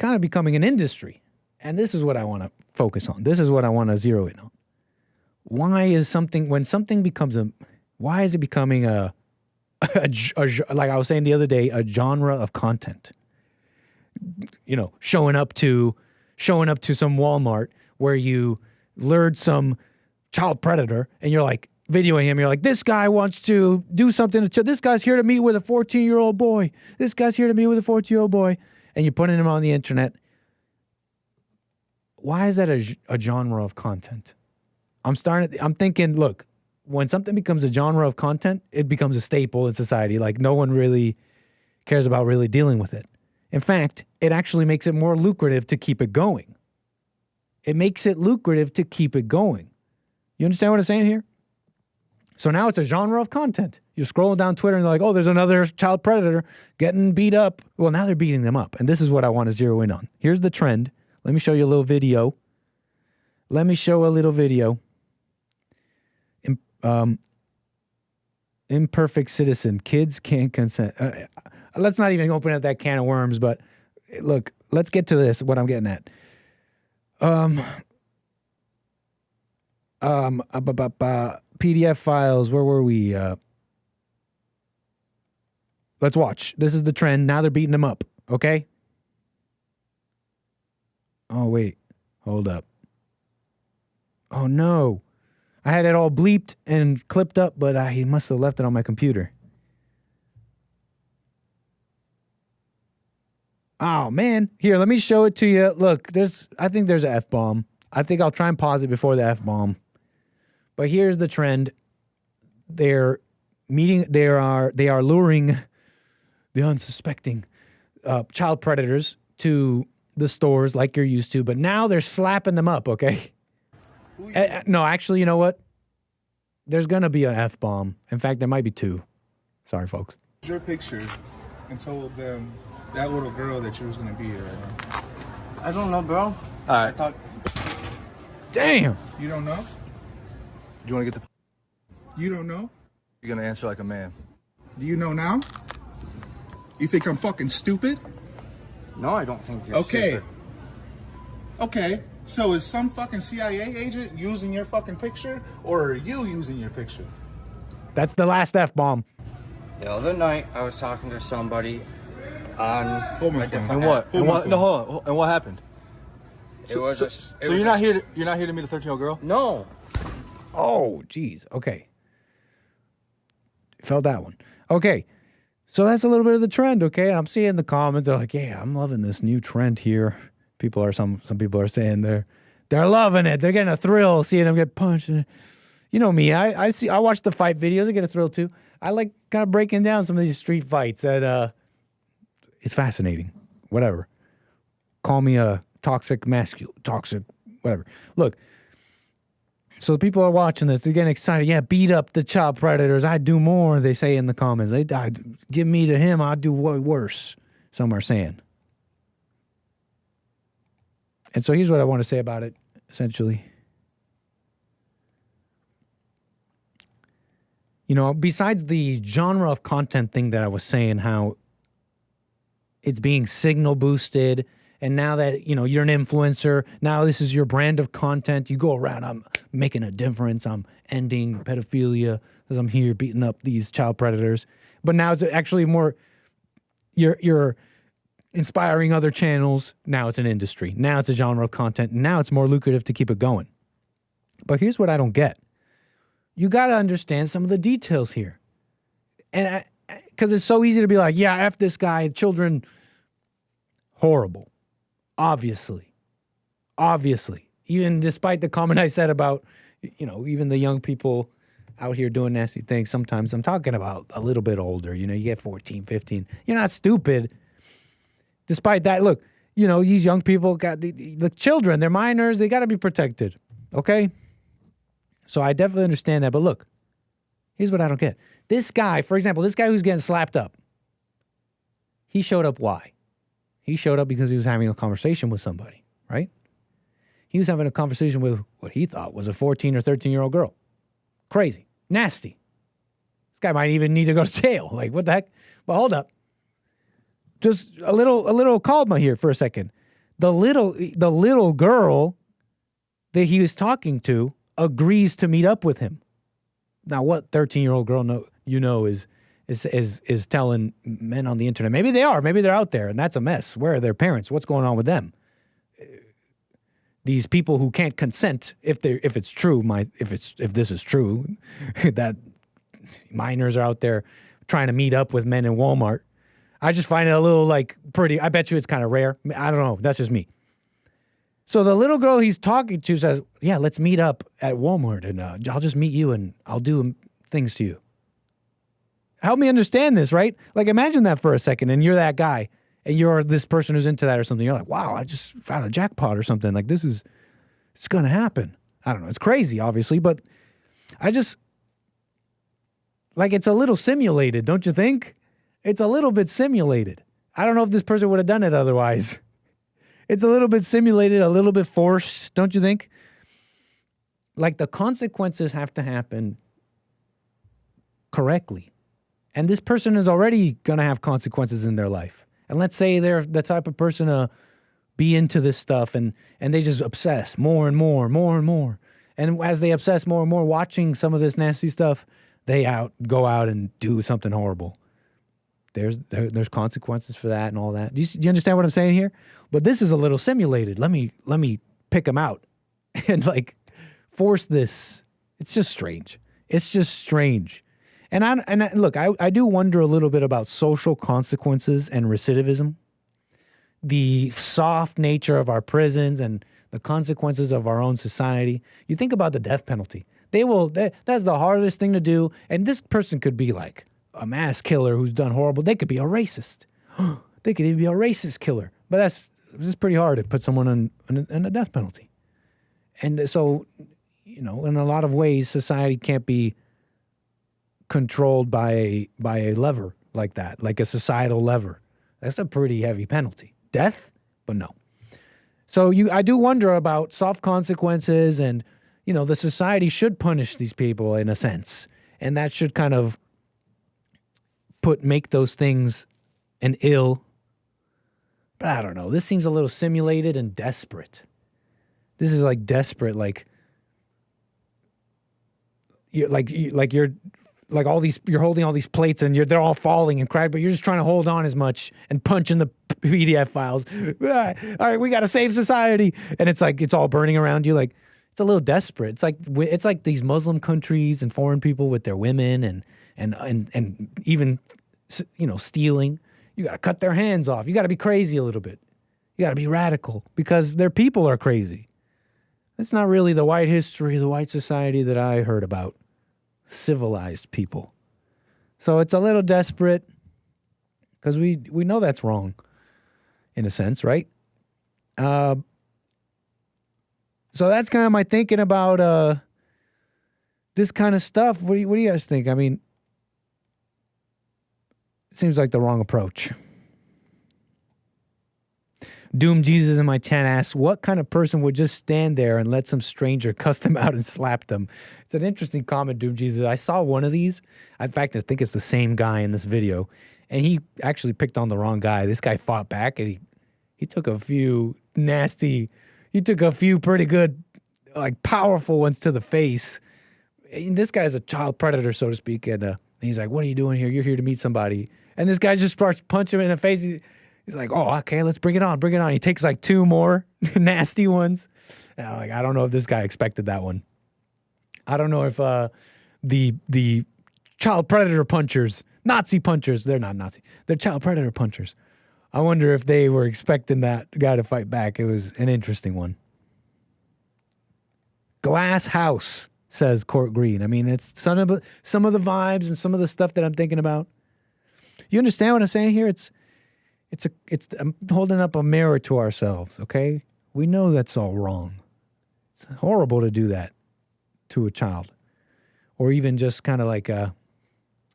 of becoming an industry. And this is what I want to focus on. This is what I want to zero in on. Why is something becoming a like I was saying the other day, a genre of content? You know, showing up to some Walmart where you lured some child predator and you're like videoing him. You're like, this guy wants to do something. This guy's here to meet with a 14-year-old boy. This guy's here to meet with a 14-year-old boy. And you're putting him on the internet. Why is that a genre of content? I'm thinking, look, when something becomes a genre of content, it becomes a staple in society. Like, no one really cares about really dealing with it. In fact, it actually makes it more lucrative to keep it going. It makes it lucrative to keep it going. You understand what I'm saying here? So now it's a genre of content. You're scrolling down Twitter and they're like, oh, there's another child predator getting beat up. Well, now they're beating them up. And this is what I want to zero in on. Here's the trend. Let me show you a little video. Imperfect citizen. Kids can't consent. Let's not even open up that can of worms, but look, let's get to this, what I'm getting at. PDF files, where were we? Let's watch. This is the trend. Now they're beating them up, okay? Oh, wait. Hold up. Oh, no. I had it all bleeped and clipped up, but I must have left it on my computer. Oh, man. Here, let me show it to you. Look, I think there's an F-bomb. I think I'll try and pause it before the F-bomb. But here's the trend. They are luring the unsuspecting child predators to the stores like you're used to, but now they're slapping them up, okay? No, actually, you know what? There's going to be an F-bomb. In fact, there might be two. Sorry, folks. Your picture and told them that little girl that you was going to be here right now. I don't know, bro. All right. Damn. You don't know? Do you want to get the... You don't know? You're going to answer like a man. Do you know now? You think I'm fucking stupid? No, I don't think you're okay. stupid. Okay. So is some fucking CIA agent using your fucking picture, or are you using your picture? That's the last F-bomb. The other night, I was talking to somebody on a different And what? app. And what? No, hold on. And what happened? So you're not here to meet a 13-year-old girl? No. Oh, geez. Okay. Felt that one. Okay. So that's a little bit of the trend, okay? I'm seeing the comments. They're like, yeah, I'm loving this new trend here. Some people are saying they're loving it. They're getting a thrill seeing them get punched. And, you know me. I watch the fight videos. I get a thrill too. I like kind of breaking down some of these street fights. And it's fascinating. Whatever. Call me a toxic, whatever. Look. So the people are watching this. They're getting excited. Yeah, beat up the child predators. I'd do more, they say in the comments. Give me to him. I'd do way worse. Some are saying. And so here's what I want to say about it, essentially. You know, besides the genre of content thing that I was saying, how it's being signal boosted, and now that, you know, you're an influencer, now this is your brand of content. You go around, I'm making a difference. I'm ending pedophilia as I'm here beating up these child predators. But now it's actually more, you're inspiring other channels. Now it's an industry. Now it's a genre of content. Now it's more lucrative to keep it going. But here's what I don't get. You got to understand some of the details here. And because it's so easy to be like, yeah, F this guy, children, horrible. Obviously. Even despite the comment I said about, you know, even the young people out here doing nasty things, sometimes I'm talking about a little bit older. You know, you get 14, 15. You're not stupid. Despite that, look, you know, these young people got the children, they're minors, they got to be protected. Okay? So I definitely understand that. But look, here's what I don't get. This guy, for example, this guy who's getting slapped up, he showed up why? He showed up because he was having a conversation with somebody, right? He was having a conversation with what he thought was a 14 or 13-year-old girl. Crazy. Nasty. This guy might even need to go to jail. Like, what the heck? But hold up. Just a little calma here for a second. The little girl that he was talking to agrees to meet up with him. Now, what 13-year-old girl is telling men on the internet? Maybe they are. Maybe they're out there, and that's a mess. Where are their parents? What's going on with them? These people who can't consent, if it's true, if this is true, that minors are out there trying to meet up with men in Walmart. I just find it a little pretty. I bet you it's kind of rare. I don't know. That's just me. So the little girl he's talking to says, yeah, let's meet up at Walmart and I'll just meet you and I'll do things to you. Help me understand this, right? Like, imagine that for a second and you're that guy and you're this person who's into that or something. You're like, wow, I just found a jackpot or something. Like, it's going to happen. I don't know. It's crazy, obviously, but it's a little simulated, don't you think? It's a little bit simulated. I don't know if this person would have done it otherwise. It's a little bit simulated, a little bit forced, don't you think? Like, the consequences have to happen correctly. And this person is already going to have consequences in their life. And let's say they're the type of person to be into this stuff and they just obsess more and more. And as they obsess more and more watching some of this nasty stuff, they go out and do something horrible. there's consequences for that and all that. Do you understand what I'm saying here? But this is a little simulated. Let me pick them out and like force this. It's just strange. It's just strange. And look, I do wonder a little bit about social consequences and recidivism, the soft nature of our prisons and the consequences of our own society. You think about the death penalty. That's the hardest thing to do. And this person could be like a mass killer who's done horrible. They could be a racist. They could even be a racist killer. But it's pretty hard to put someone in a death penalty. And so, in a lot of ways, society can't be controlled by a lever like that, like a societal lever. That's a pretty heavy penalty. Death? But no. So I do wonder about soft consequences and, the society should punish these people in a sense. And that should kind of make those things an ill. But I don't know. This seems a little simulated and desperate. This is like desperate, you're holding all these plates and they're all falling and cracked, but you're just trying to hold on as much and punch in the PDF files. All right, we got to save society, and it's like it's all burning around you. Like it's a little desperate. It's like these Muslim countries and foreign people with their women and even stealing. You got to cut their hands off. You got to be crazy a little bit. You got to be radical because their people are crazy. It's not really the white history, the white society that I heard about. Civilized people. So it's a little desperate because we know that's wrong in a sense, right? So that's kind of my thinking about this kind of stuff. What do you guys think? I mean, it seems like the wrong approach. Doom Jesus in my chat asks, what kind of person would just stand there and let some stranger cuss them out and slap them? It's an interesting comment, Doom Jesus. I saw one of these. In fact, I think it's the same guy in this video. And he actually picked on the wrong guy. This guy fought back and he took a few pretty good, like powerful ones to the face. And this guy's a child predator, so to speak. And he's like, what are you doing here? You're here to meet somebody. And this guy just starts punching him in the face. He's like, oh, okay, let's bring it on. He takes like two more nasty ones. And I'm like, I don't know if this guy expected that one. I don't know if the child predator punchers, Nazi punchers, they're not Nazi. They're child predator punchers. I wonder if they were expecting that guy to fight back. It was an interesting one. Glass House, says Court Green. I mean, it's some of the vibes and some of the stuff that I'm thinking about. You understand what I'm saying here? I'm holding up a mirror to ourselves, okay? We know that's all wrong. It's horrible to do that to a child. Or even just kind of like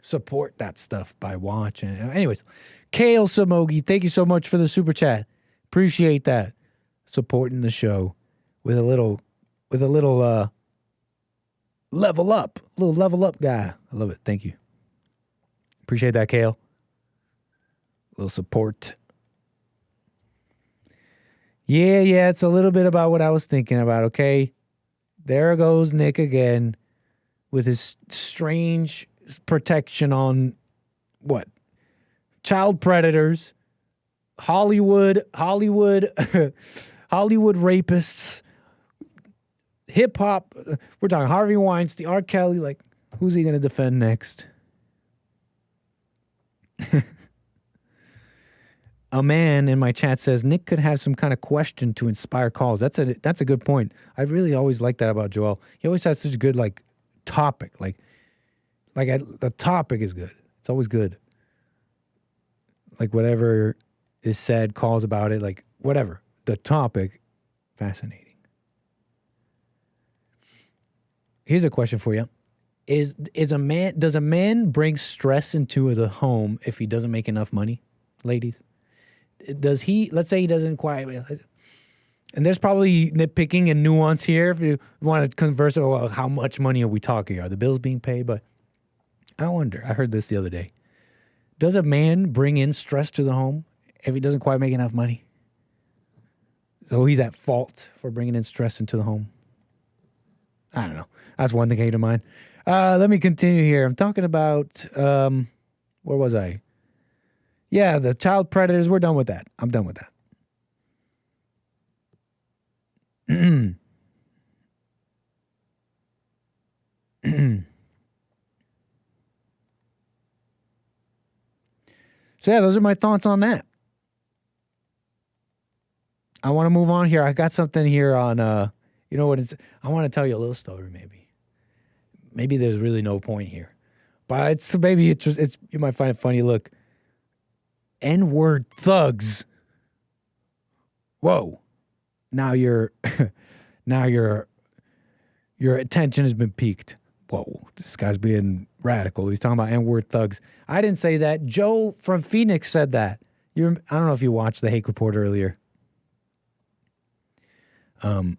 support that stuff by watching. Anyways, Kale Samogi, thank you so much for the super chat. Appreciate that. Supporting the show with a little level up. Little level up guy. I love it. Thank you. Appreciate that, Kale. Little support. Yeah, it's a little bit about what I was thinking about, okay? There goes Nick again with his strange protection on what? Child predators, Hollywood rapists, hip hop. We're talking Harvey Weinstein, R. Kelly. Like, who's he going to defend next? A man in my chat says Nick could have some kind of question to inspire calls. That's a good point. I really always like that about Joel. He always has such a good topic. The topic is good. It's always good. Like whatever is said, calls about it, like whatever. The topic, fascinating. Here's a question for you. Does a man bring stress into the home if he doesn't make enough money, ladies? Does he, let's say he doesn't quite, and there's probably nitpicking and nuance here if you want to converse about, well, how much money are we talking? Are the bills being paid? But I wonder, I heard this the other day. Does a man bring in stress to the home if he doesn't quite make enough money? So he's at fault for bringing in stress into the home? I don't know. That's one thing that came to mind. Let me continue here. I'm talking about, where was I? Yeah, the child predators, we're done with that. I'm done with that. So yeah, those are my thoughts on that. I want to move on here. I got something here on, you know what? I want to tell you a little story, maybe. Maybe there's really no point here, but you might find it funny. Look, N-word thugs. Whoa! Now your attention has been piqued. Whoa! This guy's being radical. He's talking about N-word thugs. I didn't say that. Joe from Phoenix said that. I don't know if you watched the Hake Report earlier. The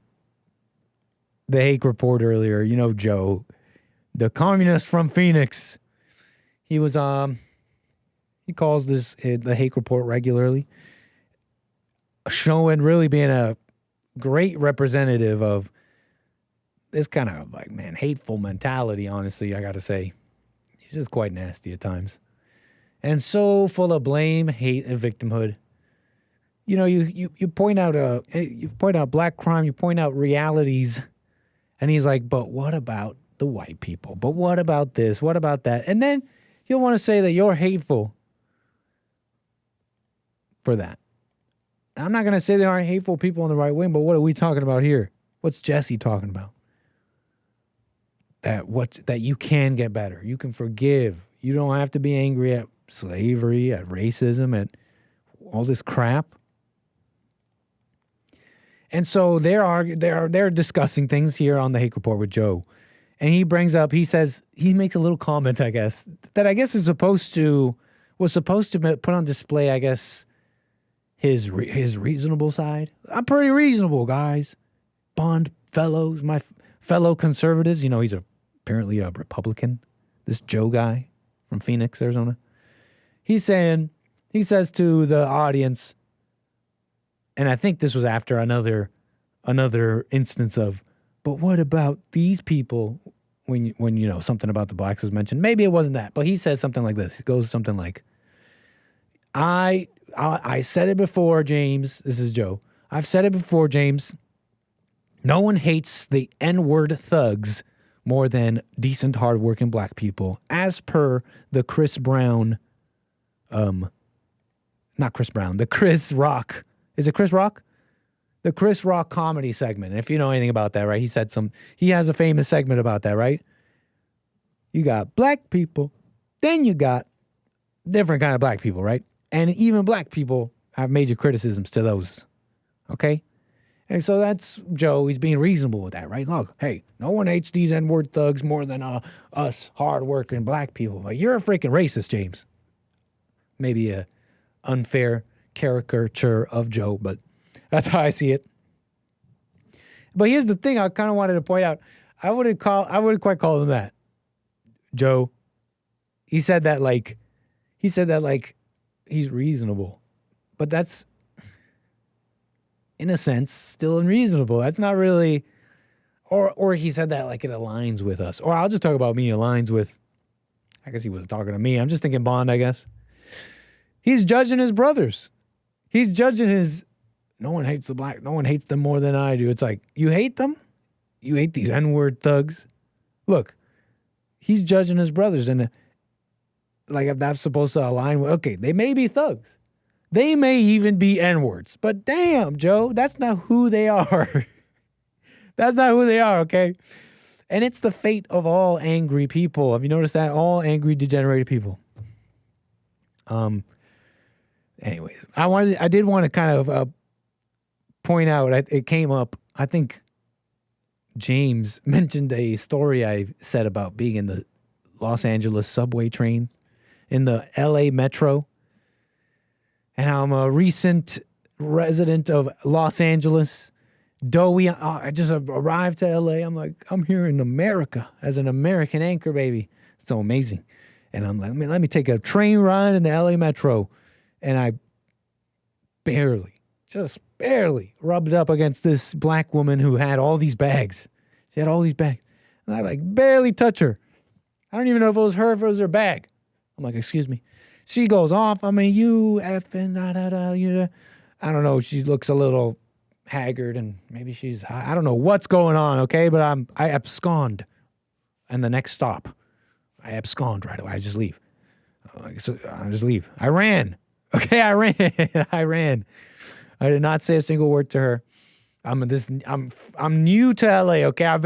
Hake Report earlier. You know Joe, the communist from Phoenix. He was he calls this the Hake Report regularly, showing really being a great representative of this kind of like, man, hateful mentality, honestly, I got to say. He's just quite nasty at times. And so full of blame, hate, and victimhood. You know, you point out black crime, you point out realities, and he's like, but what about the white people? But what about this? What about that? And then he'll want to say that you're hateful for that. I'm not going to say there aren't hateful people on the right wing, but what are we talking about here? What's Jesse talking about? That you can get better. You can forgive. You don't have to be angry at slavery, at racism, at all this crap. And so they're discussing things here on the Hake Report with Joe. And he makes a little comment, I guess, that I guess was supposed to put on display, I guess, his reasonable side. I'm pretty reasonable, guys. Bond fellows, my fellow conservatives. You know, he's apparently a Republican, this Joe guy from Phoenix, Arizona. He says to the audience, and I think this was after another instance of, but what about these people when you know something about the blacks was mentioned? Maybe it wasn't that, but he says something like this. It goes something like, I said it before, James. This is Joe. I've said it before, James. No one hates the N-word thugs more than decent, hardworking black people, as per the Chris Brown, not Chris Brown, the Chris Rock. Is it Chris Rock? The Chris Rock comedy segment. And if you know anything about that, right? He has a famous segment about that, right? You got black people, then you got different kind of black people, right? And even black people have major criticisms to those. Okay? And so that's Joe. He's being reasonable with that, right? Look, hey, no one hates these N-word thugs more than us hardworking black people. Like, you're a freaking racist, James. Maybe a unfair caricature of Joe, but that's how I see it. But here's the thing I kind of wanted to point out. I wouldn't quite call him that. Joe. He said that like he's reasonable. But that's, in a sense, still unreasonable. That's not really, or he said that like it aligns with us. Or I'll just talk about me, aligns with, I guess he wasn't talking to me. I'm just thinking Bond, I guess. He's judging his brothers. He's judging no one hates the black, no one hates them more than I do. It's like, you hate them? You hate these N-word thugs? Look, he's judging his brothers, and like if that's supposed to align with, okay, they may be thugs. They may even be N-words. But damn, Joe, that's not who they are. That's not who they are, okay? And it's the fate of all angry people. Have you noticed that? All angry, degenerated people. Anyways, I did want to kind of point out, it came up, I think James mentioned a story I said about being in the Los Angeles subway train, in the LA Metro. And I'm a recent resident of Los Angeles. Doughy, I just arrived to LA. I'm like, I'm here in America as an American anchor baby. It's so amazing. And I'm like, let me take a train ride in the LA Metro. And I just barely rubbed up against this black woman who had all these bags. She had all these bags. And I like barely touch her. I don't even know if it was her, if it was her bag. I'm like, excuse me. She goes off. I mean, you effing da-da-da. You, I don't know. She looks a little haggard and maybe she's high. I don't know what's going on, okay? But I abscond. And the next stop, I abscond right away. I just leave. So I just leave. I ran. Okay, I ran. I ran. I did not say a single word to her. I'm new to LA, okay? I've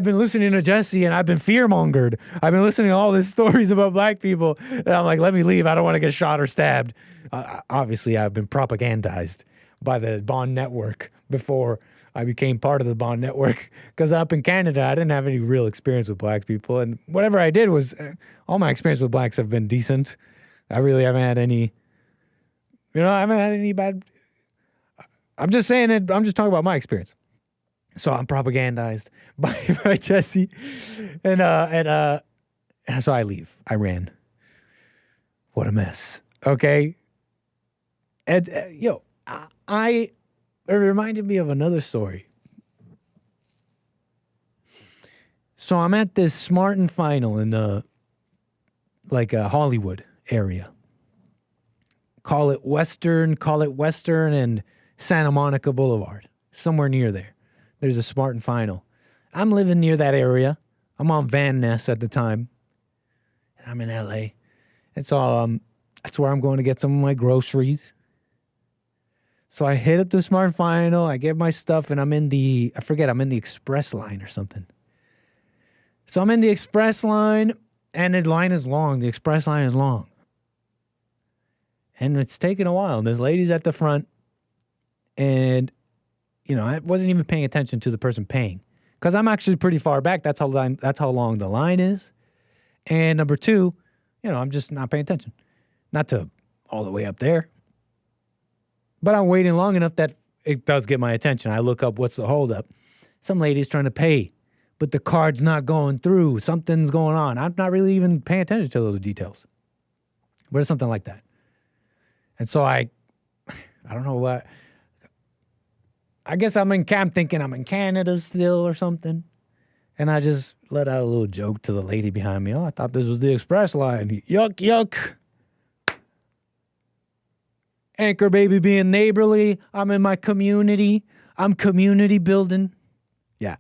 been listening to Jesse and I've been fear-mongered. I've been listening to all these stories about black people. And I'm like, let me leave. I don't want to get shot or stabbed. Obviously, I've been propagandized by the Bond Network before I became part of the Bond Network. Because up in Canada, I didn't have any real experience with black people. And whatever I did was, all my experience with blacks have been decent. I really haven't had any, I haven't had any bad. I'm just saying it. I'm just talking about my experience. So I'm propagandized by Jesse. And so I leave. I ran. What a mess. Okay. And, it reminded me of another story. So I'm at this Smart and Final in Hollywood area. Call it Western and Santa Monica Boulevard. Somewhere near there. There's a Smart and Final. I'm living near that area. I'm on Van Ness at the time. And I'm in LA. And so that's where I'm going to get some of my groceries. So I hit up the Smart and Final. I get my stuff and I'm in the Express line or something. So I'm in the Express line and the line is long. The Express line is long. And it's taking a while. And this lady's at the front. And, I wasn't even paying attention to the person paying. Because I'm actually pretty far back. That's how long the line is. And number two, I'm just not paying attention. Not to all the way up there. But I'm waiting long enough that it does get my attention. I look up what's the holdup. Some lady's trying to pay, but the card's not going through. Something's going on. I'm not really even paying attention to those details. But it's something like that. And so I don't know what. I guess I'm thinking I'm in Canada still or something. And I just let out a little joke to the lady behind me. Oh, I thought this was the Express line. Yuck, yuck. Anchor baby being neighborly. I'm in my community. I'm community building. Yeah,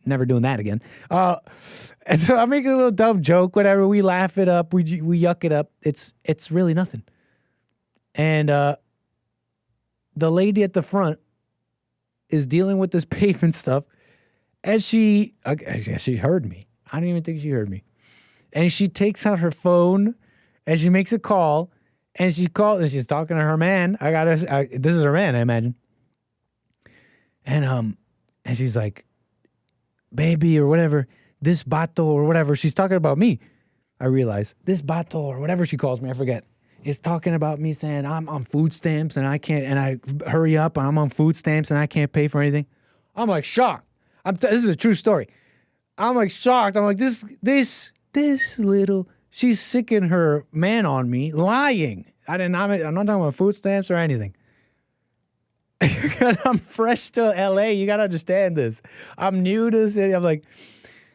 never doing that again. And so I make a little dumb joke, whatever. We laugh it up. We yuck it up. It's really nothing. And the lady at the front is dealing with this pavement stuff. And she heard me. I don't even think she heard me. And she takes out her phone and she makes a call. And she called and she's talking to her man. This is her man, I imagine. And she's like, baby or whatever, this bato or whatever. She's talking about me. I realize this bato or whatever she calls me, I forget, is talking about me saying I'm on food stamps and I can't, and I hurry up, I'm on food stamps and I can't pay for anything. I'm like shocked. This is a true story. I'm like shocked. I'm like, this little, she's sicking her man on me, lying. I'm not talking about food stamps or anything. I'm fresh to LA. You got to understand this. I'm new to the city. I'm like,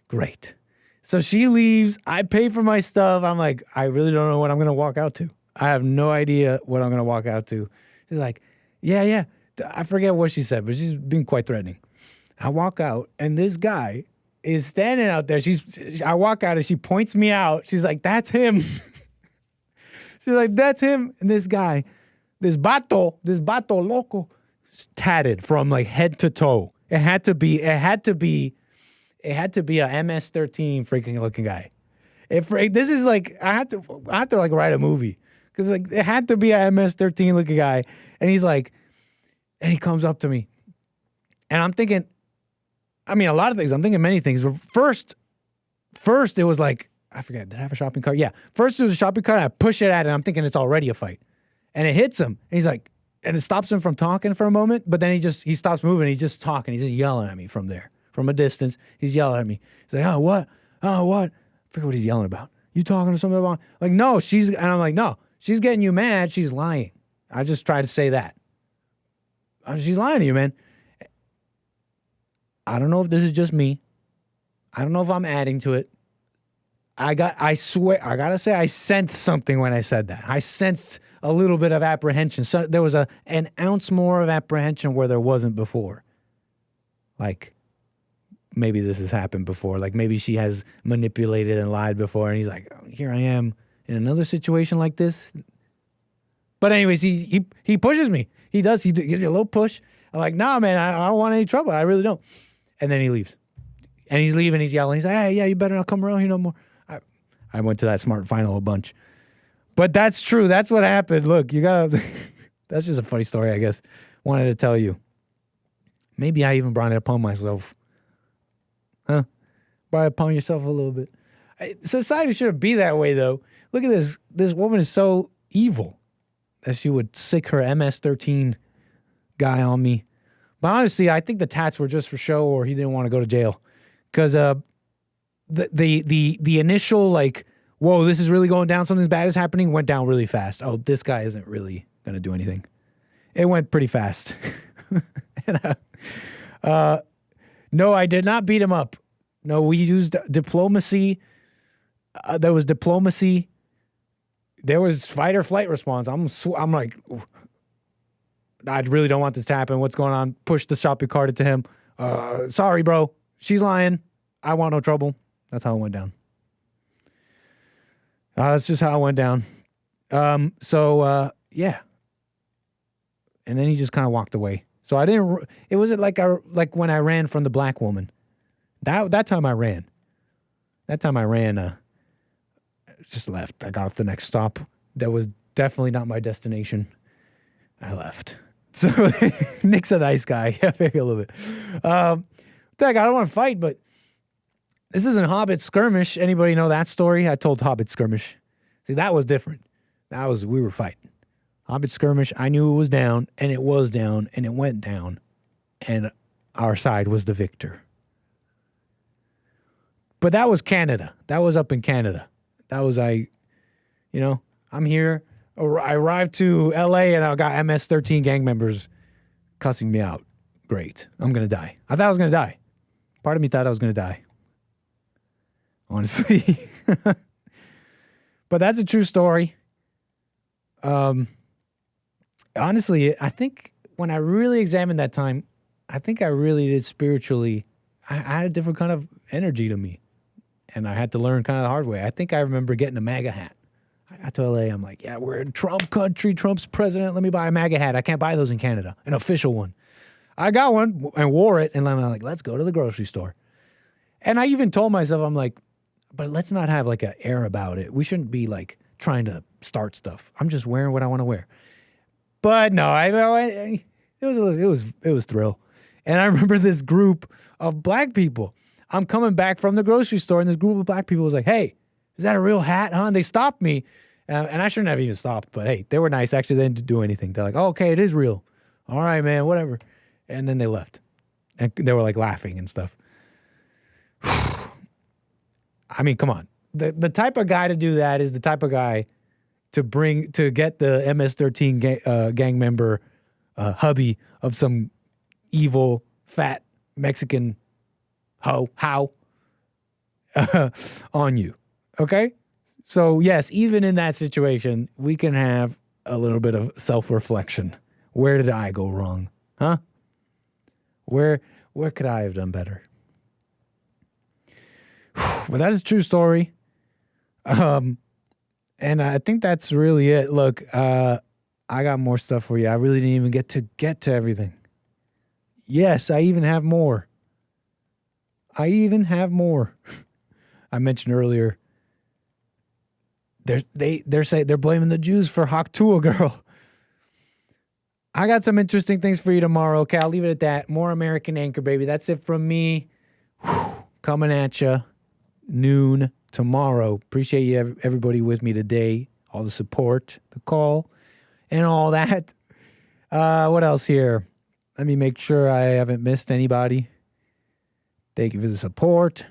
great. So she leaves. I pay for my stuff. I'm like, I really don't know what I'm going to walk out to. I have no idea what I'm going to walk out to. She's like, yeah. I forget what she said, but she's being quite threatening. I walk out, and this guy is standing out there. I walk out, and she points me out. She's like, that's him. She's like, that's him. And this guy, this bato loco, tatted from like head to toe. It had to be a MS-13 freaking looking guy. This is like, I had to like write a movie. Because like it had to be a MS-13 looking guy. And he's like, and he comes up to me. And I'm thinking, a lot of things. I'm thinking many things. But first it was like, I forget, did I have a shopping cart? Yeah. First it was a shopping cart, and I push it at it, and I'm thinking it's already a fight. And it hits him. And he's like, and it stops him from talking for a moment, but then he stops moving, he's just talking. He's just yelling at me from there. From a distance, he's yelling at me. He's like, oh, what? I forget what he's yelling about. You talking to somebody about? Like, no, and I'm like, no, she's getting you mad. She's lying. I just tried to say that. She's lying to you, man. I don't know if this is just me. I don't know if I'm adding to it. I swear, I gotta say, I sensed something when I said that. I sensed a little bit of apprehension. So there was an ounce more of apprehension where there wasn't before. Like, maybe this has happened before. Like, maybe she has manipulated and lied before, and he's like, oh, here I am in another situation like this. But anyways, he pushes me. He does. He gives me a little push. I'm like, nah, man, I don't want any trouble. I really don't. And then he leaves. And he's leaving. He's yelling. He's like, hey, yeah, you better not come around here no more. I went to that smart final a bunch. But that's true. That's what happened. Look, you gotta... That's just a funny story, I guess. Wanted to tell you. Maybe I even brought it upon myself. Huh? Brought it upon yourself a little bit. Society shouldn't be that way, though. Look at this. This woman is so evil that she would sick her MS-13 guy on me. But honestly, I think the tats were just for show, or he didn't want to go to jail. Because the initial, like, whoa, this is really going down, something bad is happening, went down really fast. Oh, this guy isn't really going to do anything. It went pretty fast. And, no, I did not beat him up. No, we used diplomacy. There was diplomacy. There was fight or flight response. I'm like, I really don't want this to happen. What's going on? Push the shopping cart into him. Sorry, bro. She's lying. I want no trouble. That's how it went down. That's just how it went down. Yeah. And then he just kind of walked away. So I didn't. It wasn't like when I ran from the black woman. That time I ran. That time I ran. Just left. I got off the next stop. That was definitely not my destination. I left. So Nick's a nice guy. Yeah, maybe a little bit. I don't want to fight, but this isn't Hobbit Skirmish. Anybody know that story? I told Hobbit Skirmish. See, that was different. We were fighting. Hobbit Skirmish, I knew it was down, and it was down, and it went down, and our side was the victor. But that was Canada. That was up in Canada. That was I'm here. I arrived to LA and I got MS-13 gang members cussing me out. Great. I'm going to die. I thought I was going to die. Part of me thought I was going to die. Honestly. But that's a true story. Honestly, I think when I really examined that time, I think I really did spiritually. I had a different kind of energy to me. And I had to learn kind of the hard way. I think I remember getting a MAGA hat. I got to LA. I'm like, yeah, we're in Trump country. Trump's president. Let me buy a MAGA hat. I can't buy those in Canada. An official one. I got one and wore it. And I'm like, let's go to the grocery store. And I even told myself, I'm like, but let's not have like an air about it. We shouldn't be like trying to start stuff. I'm just wearing what I want to wear. But no, it was thrill. And I remember this group of black people. I'm coming back from the grocery store, and this group of black people was like, hey, is that a real hat, huh? And they stopped me. And I shouldn't have even stopped, but hey, they were nice. Actually, they didn't do anything. They're like, oh, okay, it is real. All right, man, whatever. And then they left. And they were like laughing and stuff. I mean, come on. The type of guy to do that is the type of guy to get the MS-13 gang member hubby of some evil, fat Mexican how on you. Okay? So yes, even in that situation, we can have a little bit of self-reflection. Where did I go wrong? Huh? Where could I have done better? But that's a true story. And I think that's really it. Look, I got more stuff for you. I really didn't even get to everything. Yes, I even have more. I mentioned earlier. They're saying they're blaming the Jews for 𝒔𝒊𝒂𝒎 girl. I got some interesting things for you tomorrow. Okay, I'll leave it at that. More American Anchor, baby. That's it from me. Coming at you noon tomorrow. Appreciate you, everybody with me today. All the support, the call, and all that. What else here? Let me make sure I haven't missed anybody. Thank you for the support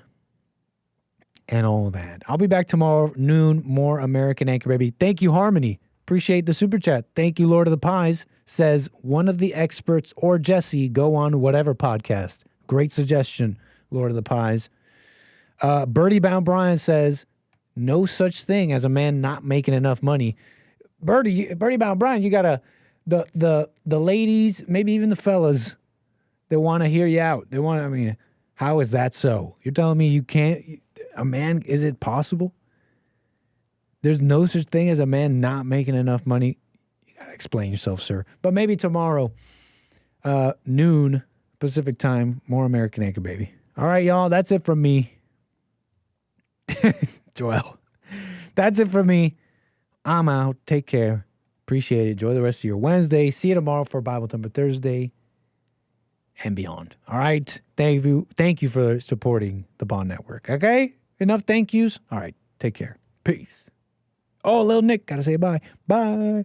and all that. I'll be back tomorrow noon. More American Anchor, baby. Thank you, Harmony. Appreciate the super chat. Thank you, Lord of the Pies. Says one of the experts or Jesse go on whatever podcast. Great suggestion, Lord of the Pies. Birdie Bound Brian says No such thing as a man not making enough money. Birdie Bound Brian, you got the ladies, maybe even the fellas, they want to hear you out. They want to, I mean, how is that so? You're telling me you can't, a man, is it possible? There's no such thing as a man not making enough money. You got to explain yourself, sir. But maybe tomorrow, noon Pacific time, more American Anchor Baby. All right, y'all, that's it from me. Joel. That's it from me. I'm out. Take care. Appreciate it. Enjoy the rest of your Wednesday. See you tomorrow for Bible Thumper Thursday and beyond. All right. Thank you for supporting the Bond Network. Okay? Enough thank yous? All right. Take care. Peace. Oh, little Nick. Got to say bye. Bye.